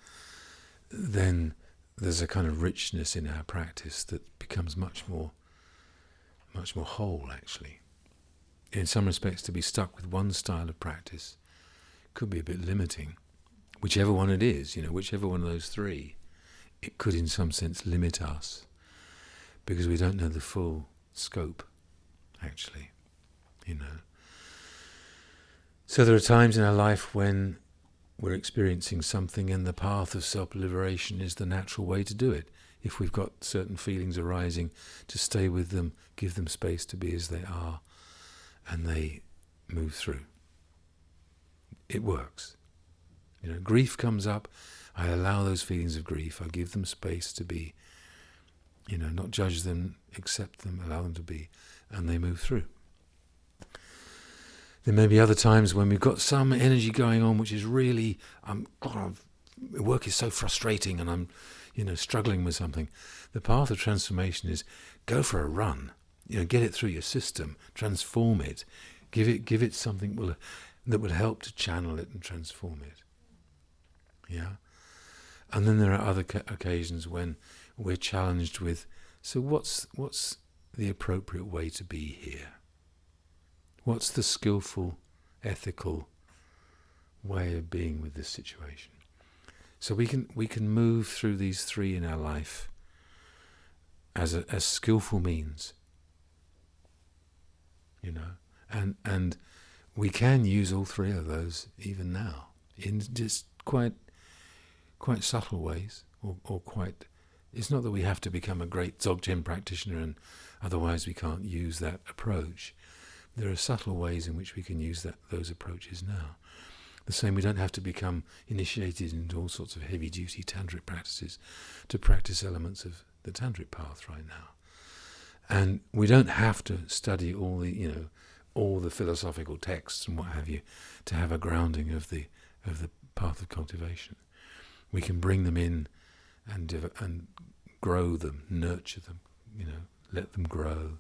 then there's a kind of richness in our practice that becomes much more whole, actually. In some respects, to be stuck with one style of practice could be a bit limiting. Whichever one it is, you know, whichever one of those three, it could in some sense limit us, because we don't know the full scope, actually, you know. So there are times in our life when we're experiencing something, and the path of self-liberation is the natural way to do it. If we've got certain feelings arising, to stay with them, give them space to be as they are, and they move through. It works. You know, grief comes up, I allow those feelings of grief, I give them space to be, you know, not judge them, accept them, allow them to be, and they move through. There may be other times when we've got some energy going on which is really, work is so frustrating and I'm, you know, struggling with something. The path of transformation is go for a run, you know, get it through your system, transform it, give it something that will help to channel it and transform it. Yeah? And then there are other occasions when we're challenged with, so what's the appropriate way to be here? What's the skillful, ethical way of being with this situation? So we can move through these three in our life as skillful means, you know, and we can use all three of those even now in just quite subtle ways, or quite. It's not that we have to become a great Dzogchen practitioner, and otherwise we can't use that approach. There are subtle ways in which we can use those approaches now. The same, we don't have to become initiated into all sorts of heavy-duty tantric practices to practice elements of the tantric path right now. And we don't have to study all the philosophical texts and what have you to have a grounding of the path of cultivation. We can bring them in and grow them, nurture them, you know, let them grow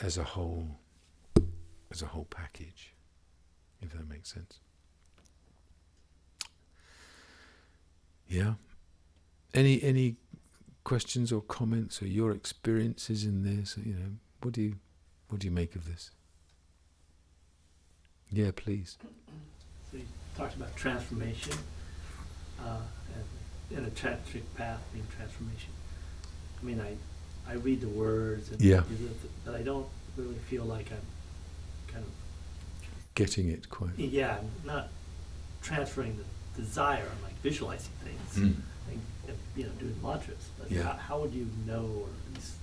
as a whole package, if that makes sense. Yeah. Any questions or comments or your experiences in this? What do you make of this? Yeah, please. So you talked about transformation, and a tantric path being transformation. I mean, I read the words, but I don't really feel like I'm kind of getting it quite. Yeah, I'm not transferring the desire. I'm like visualizing things, and doing mantras. But how would you know, or at least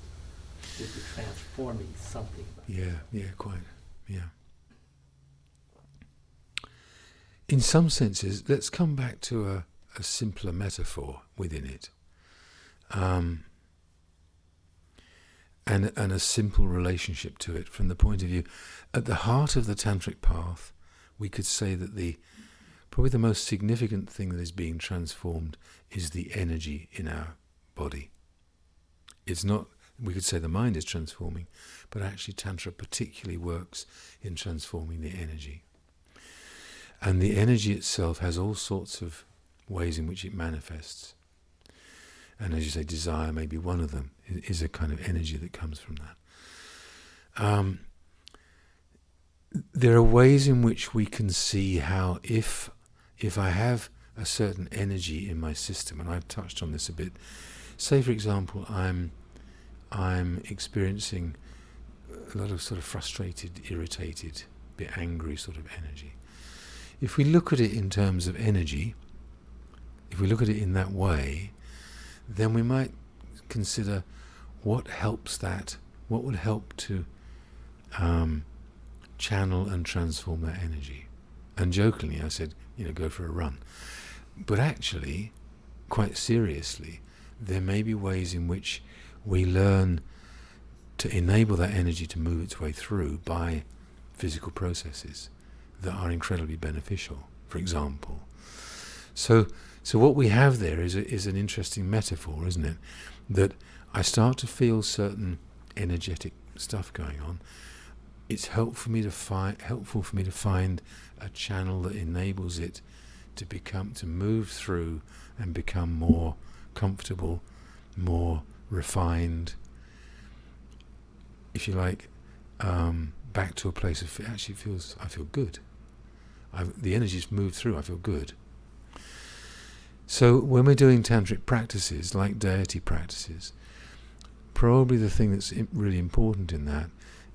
if you're transforming something? Quite. In some senses, let's come back to a simpler metaphor within it, and a simple relationship to it from the point of view, at the heart of the tantric path, we could say that probably the most significant thing that is being transformed is the energy in our body. It's not, we could say the mind is transforming, but actually Tantra particularly works in transforming the energy. And the energy itself has all sorts of ways in which it manifests. And as you say, desire may be one of them, is a kind of energy that comes from that. There are ways in which we can see how if I have a certain energy in my system, and I've touched on this a bit, say for example, I'm experiencing a lot of sort of frustrated, irritated, a bit angry sort of energy. If we look at it in terms of energy, if we look at it in that way, then we might consider what helps that, what would help to channel and transform that energy. And jokingly I said, go for a run. But actually, quite seriously, there may be ways in which we learn to enable that energy to move its way through by physical processes that are incredibly beneficial, for example. So what we have there is an interesting metaphor, isn't it? That I start to feel certain energetic stuff going on. It's helpful for me to find a channel that enables it to move through and become more comfortable, more refined, if you like, back to a place of I feel good. The energy's moved through, I feel good. So when we're doing tantric practices, like deity practices, probably the thing that's really important in that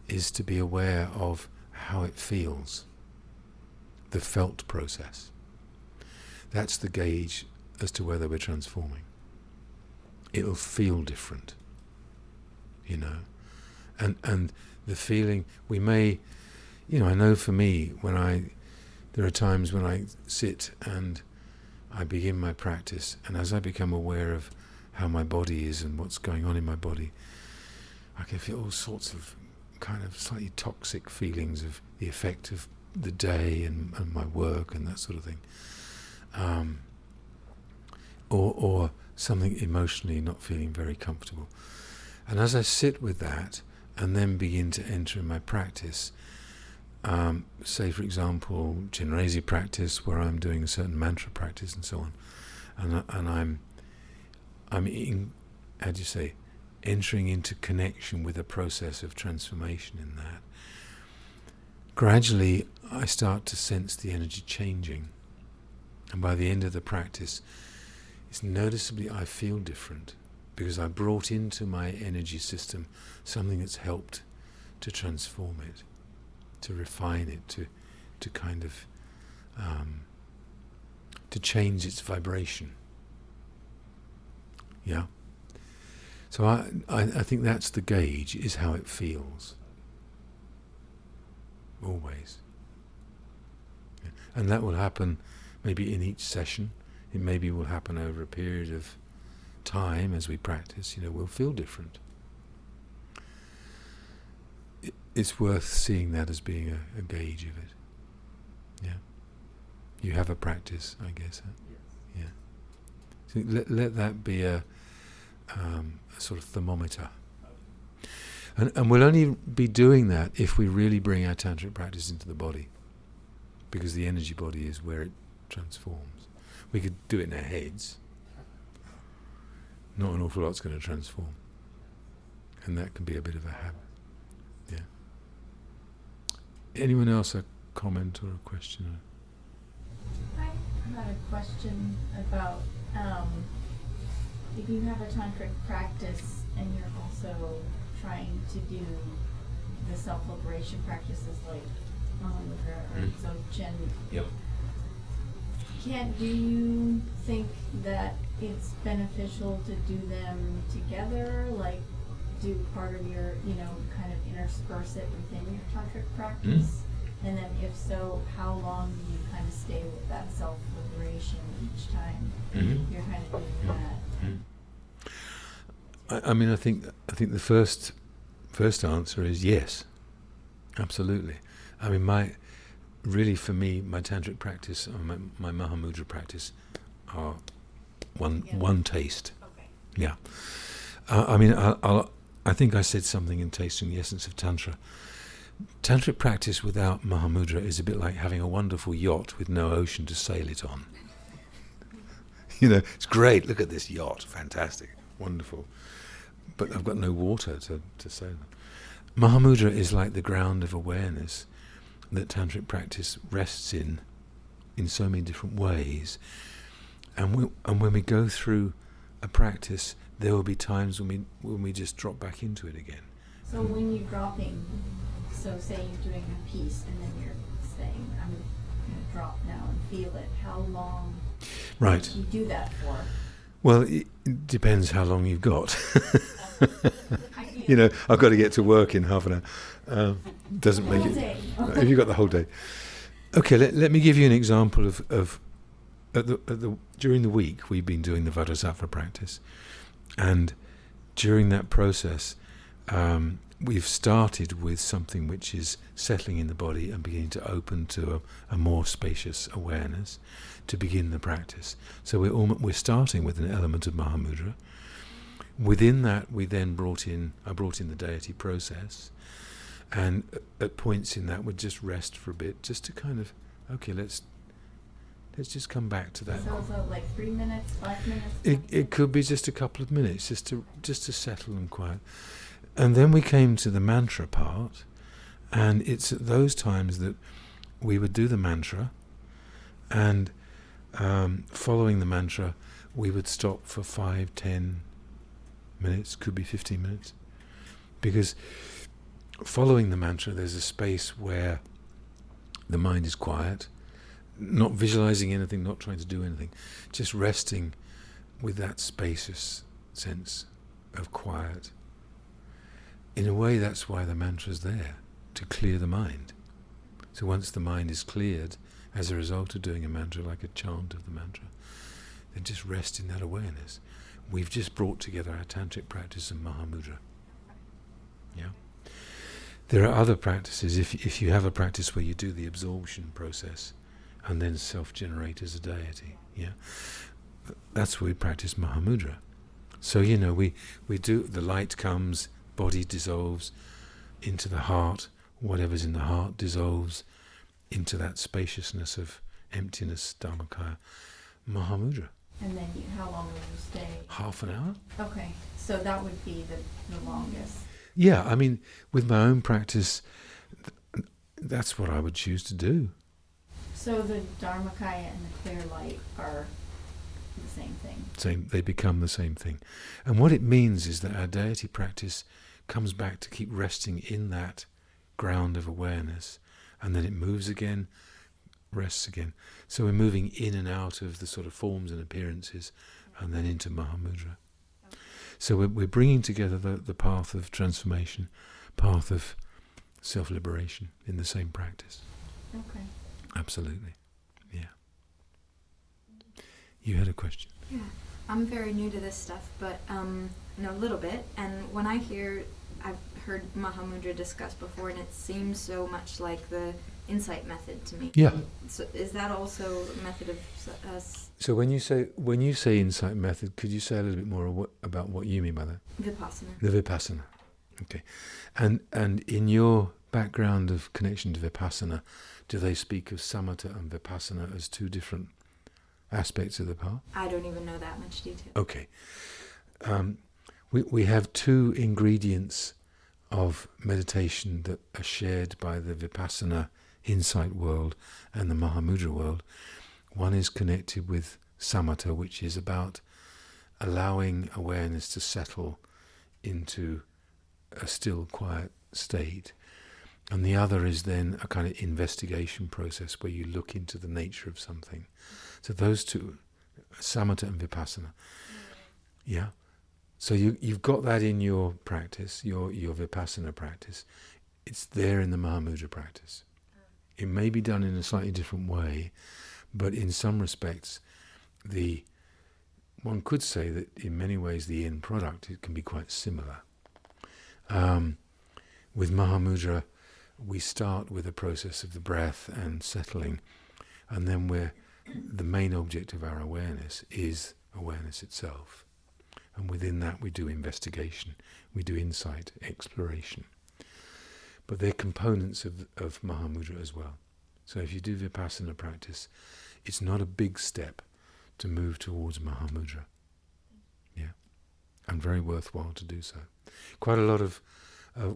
is to be aware of how it feels, the felt process. That's the gauge as to whether we're transforming. It'll feel different, and the feeling we may, I know for me, there are times when I sit and I begin my practice, and as I become aware of how my body is and what's going on in my body, I can feel all sorts of kind of slightly toxic feelings of the effect of the day and my work and that sort of thing, or something emotionally not feeling very comfortable. And as I sit with that and then begin to enter in my practice, say for example Chinrezi practice, where I'm doing a certain mantra practice and so on, and I'm entering into connection with a process of transformation in that. Gradually I start to sense the energy changing, and by the end of the practice it's noticeably I feel different, because I brought into my energy system something that's helped to transform it, to refine it, to kind of to change its vibration. Yeah. So I think that's the gauge, is how it feels. Always. Yeah. And that will happen maybe in each session. It maybe will happen over a period of time as we practice. We'll feel different. It's worth seeing that as being a gauge of it. Yeah. You have a practice, I guess. Huh? Yes. Yeah. So let that be a sort of thermometer. And we'll only be doing that if we really bring our tantric practice into the body, because the energy body is where it transforms. We could do it in our heads, not an awful lot's going to transform. And that can be a bit of a habit. Yeah. Anyone else a comment or a question? I had a question about if you have a tantric practice and you're also trying to do the self-liberation practices like Mahamudra or Dzogchen. Yep. Do you think that it's beneficial to do them together? Like do part of your, kind of intersperse it within your tantric practice? And then if so, how long do you kind of stay with that self-liberation each time you're kind of doing that? I mean, I think the first answer is yes, absolutely. I mean, for me, my tantric practice or my Mahamudra practice are one taste. Okay. Yeah. I think I said something in Tasting the Essence of Tantra. Tantric practice without Mahamudra is a bit like having a wonderful yacht with no ocean to sail it on. It's great. Look at this yacht. Fantastic. Wonderful. But I've got no water to sail on. Mahamudra is like the ground of awareness that tantric practice rests in so many different ways. And when we go through a practice, there will be times when we just drop back into it again. So when you're dropping, so say you're doing a piece and then you're saying, I'm going to drop now and feel it. How long Right. do you do that for? Well, it depends how long you've got. I've got to get to work in half an hour. Doesn't make it. Have you got the whole day? Okay, let me give you an example of during the week we've been doing the Vajrasattva practice, and during that process we've started with something which is settling in the body and beginning to open to a more spacious awareness to begin the practice. So we're starting with an element of Mahamudra. Within that, I brought in the deity process, and at points in that, we'd just rest for a bit, just to kind of, okay, let's just come back to that. So like 3 minutes, 5 minutes? It could be just a couple of minutes, just to settle and quiet. And then we came to the mantra part, and it's at those times that we would do the mantra, and following the mantra, we would stop for 5, 10 minutes, could be 15 minutes, because following the mantra there's a space where the mind is quiet, not visualizing anything, not trying to do anything, just resting with that spacious sense of quiet. In a way, that's why the mantra's there, to clear the mind. So once the mind is cleared as a result of doing a mantra, like a chant of the mantra, then just rest in that awareness. We've just brought together our tantric practice and Mahamudra. Yeah. There are other practices. If you have a practice where you do the absorption process and then self-generate as a deity, yeah, that's where we practice Mahamudra. So we do, the light comes, body dissolves into the heart, whatever's in the heart dissolves into that spaciousness of emptiness, Dharmakaya, Mahamudra. And then how long will you stay? Half an hour. Okay, so that would be the longest. Yeah, I mean, with my own practice, that's what I would choose to do. So the Dharmakaya and the clear light are the same thing? They become the same thing. And what it means is that our deity practice comes back to keep resting in that ground of awareness, and then it moves again, rests again. So we're moving in and out of the sort of forms and appearances, and then into Mahamudra. So we're bringing together the path of transformation, path of self-liberation in the same practice. Okay. Absolutely. Yeah. You had a question? Yeah. I'm very new to this stuff, but know a little bit. And when I've heard Mahamudra discussed before, and it seems so much like the insight method to me. Yeah. So is that also a method of So when you say insight method, could you say a little bit more about what you mean by that? Vipassana? The Vipassana. Okay. And in your background of connection to Vipassana, do they speak of Samatha and Vipassana as two different aspects of the path? I don't even know that much detail. Okay. we have two ingredients of meditation that are shared by the Vipassana insight world and the Mahamudra world. One is connected with samatha, which is about allowing awareness to settle into a still, quiet state. And the other is then a kind of investigation process where you look into the nature of something. So those two, samatha and vipassana. Yeah. So you've got that in your practice, your vipassana practice. It's there in the Mahamudra practice. It may be done in a slightly different way, but in some respects, one could say that in many ways the end product, it can be quite similar. With Mahamudra, we start with a process of the breath and settling, and then the main object of our awareness is awareness itself. And within that we do investigation, we do insight, exploration. But they're components of Mahamudra as well. So if you do Vipassana practice, it's not a big step to move towards Mahamudra. Yeah. And very worthwhile to do so. Quite a lot of,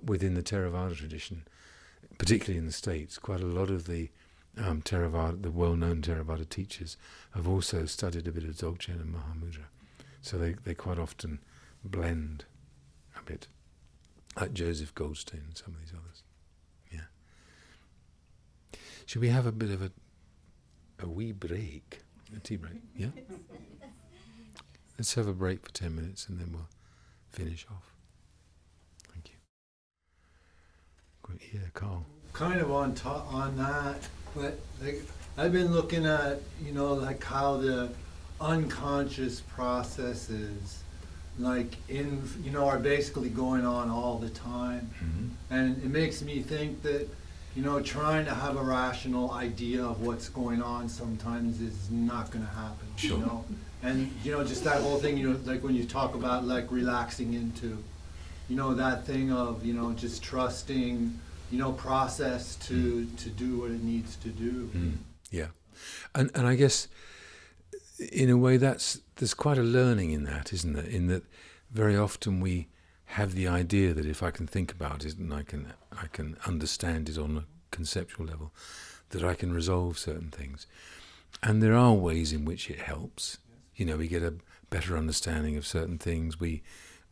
within the Theravada tradition, particularly in the States, quite a lot of the Theravada, the well-known Theravada teachers, have also studied a bit of Dzogchen and Mahamudra. So they quite often blend a bit, like Joseph Goldstein and some of these others. Yeah. Should we have a bit of a wee break? A tea break, yeah? Let's have a break for 10 minutes and then we'll finish off. Thank you. Great. Yeah, Carl. Kind of on that, but like I've been looking at, like how the unconscious processes, like are basically going on all the time, and it makes me think that trying to have a rational idea of what's going on sometimes is not going to happen. Sure. And just that whole thing, like when you talk about like relaxing into, that thing of just trusting, process to do what it needs to do. Yeah, and I guess in a way there's quite a learning in that, isn't there? In that very often we have the idea that if I can think about it and I can understand it on a conceptual level, that I can resolve certain things. And there are ways in which it helps. We get a better understanding of certain things. We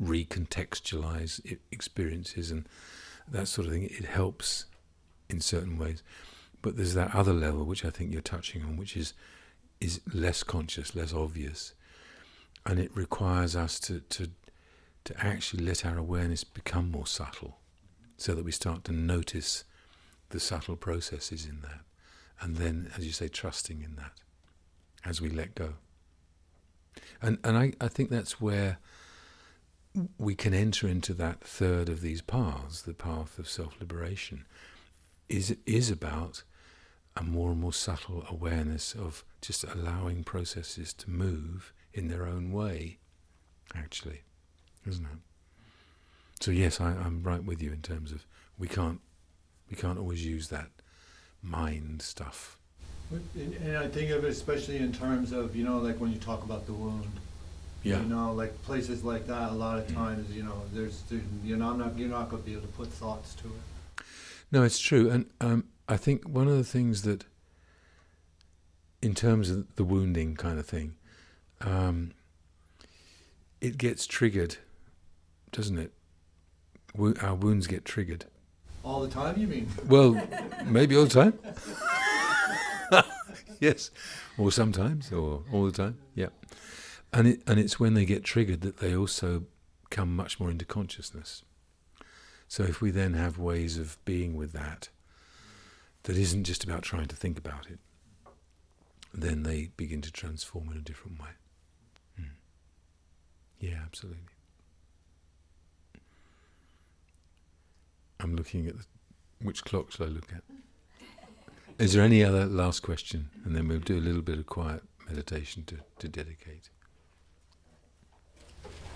recontextualize experiences and that sort of thing. It helps in certain ways. But there's that other level, which I think you're touching on, which is less conscious, less obvious. And it requires us to actually let our awareness become more subtle, so that we start to notice the subtle processes in that. And then, as you say, trusting in that as we let go. And I think that's where we can enter into that third of these paths, the path of self-liberation, is about a more and more subtle awareness of just allowing processes to move in their own way, actually, isn't it? So yes, I'm right with you in terms of we can't always use that mind stuff. And I think of it especially in terms of, like when you talk about the wound. Yeah. Like places like that, a lot of times, there's you're not going to be able to put thoughts to it. No, it's true. And I think one of the things that, in terms of the wounding kind of thing, it gets triggered, doesn't it? Our wounds get triggered. All the time, you mean? Well, maybe all the time. Yes, or sometimes, or all the time. Yeah, and it's when they get triggered that they also come much more into consciousness. So if we then have ways of being with that isn't just about trying to think about it, then they begin to transform in a different way. Yeah, absolutely. I'm looking at which clock shall I look at? Is there any other last question? And then we'll do a little bit of quiet meditation to dedicate.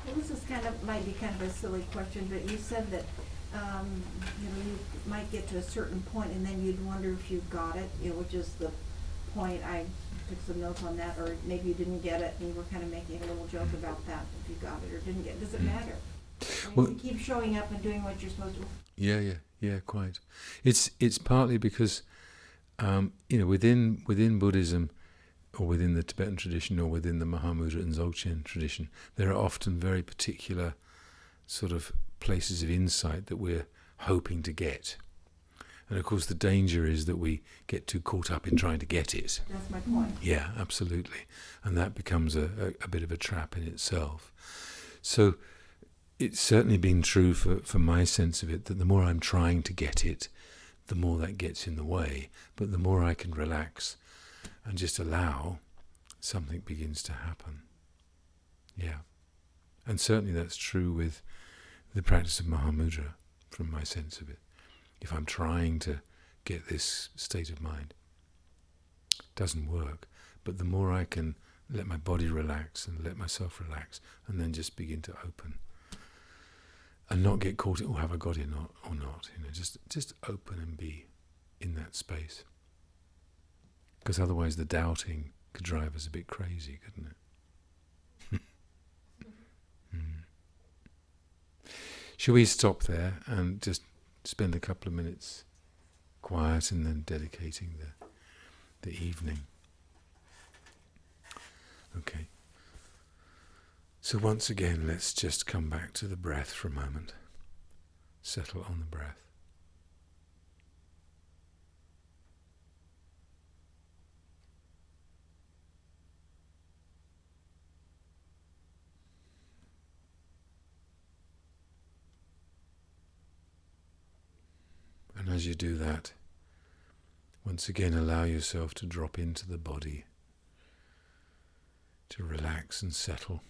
Well, this is might be kind of a silly question, but you said that you might get to a certain point and then you'd wonder if you got it, which is the point, I took some notes on that, or maybe you didn't get it, and you were kind of making a little joke about that, if you got it or didn't get it, does it matter? I mean, Well- if you keep showing up and doing what you're supposed to. Yeah, quite. It's partly because within Buddhism, or within the Tibetan tradition, or within the Mahamudra and Dzogchen tradition, there are often very particular sort of places of insight that we're hoping to get. And of course the danger is that we get too caught up in trying to get it. That's my point. Yeah, absolutely. And that becomes a bit of a trap in itself. So it's certainly been true for my sense of it, that the more I'm trying to get it, the more that gets in the way. But the more I can relax and just allow, something begins to happen. Yeah. And certainly that's true with the practice of Mahamudra, from my sense of it. If I'm trying to get this state of mind, it doesn't work. But the more I can let my body relax and let myself relax, and then just begin to open, and not get caught in, oh, have I got it or not? Just open and be in that space. Because otherwise the doubting could drive us a bit crazy, couldn't it? Shall we stop there and just spend a couple of minutes quiet, and then dedicating the evening? Okay. So once again, let's just come back to the breath for a moment. Settle on the breath. And as you do that, once again allow yourself to drop into the body, to relax and settle.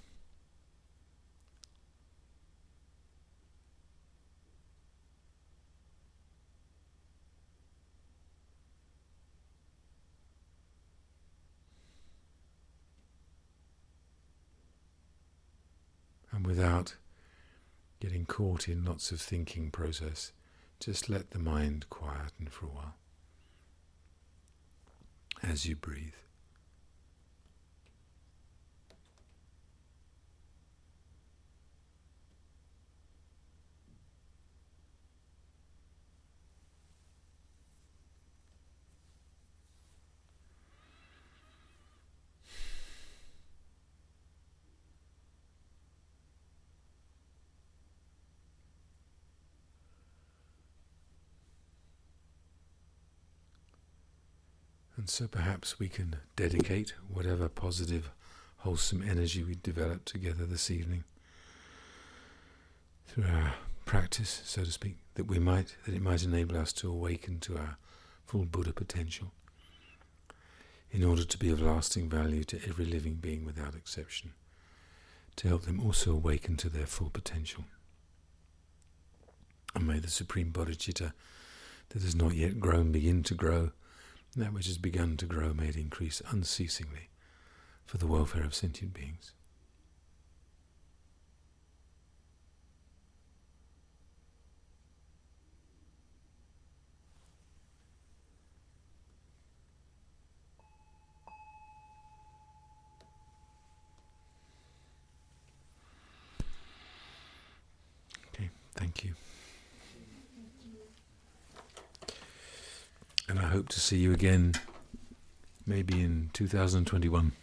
And without getting caught in lots of thinking process, just let the mind quieten for a while as you breathe. And so perhaps we can dedicate whatever positive, wholesome energy we develop together this evening through our practice, so to speak, that it might enable us to awaken to our full Buddha potential, in order to be of lasting value to every living being without exception, to help them also awaken to their full potential. And may the Supreme Bodhicitta that has not yet grown begin to grow, and that which has begun to grow may it increase unceasingly for the welfare of sentient beings. Okay, thank you. And I hope to see you again, maybe in 2021.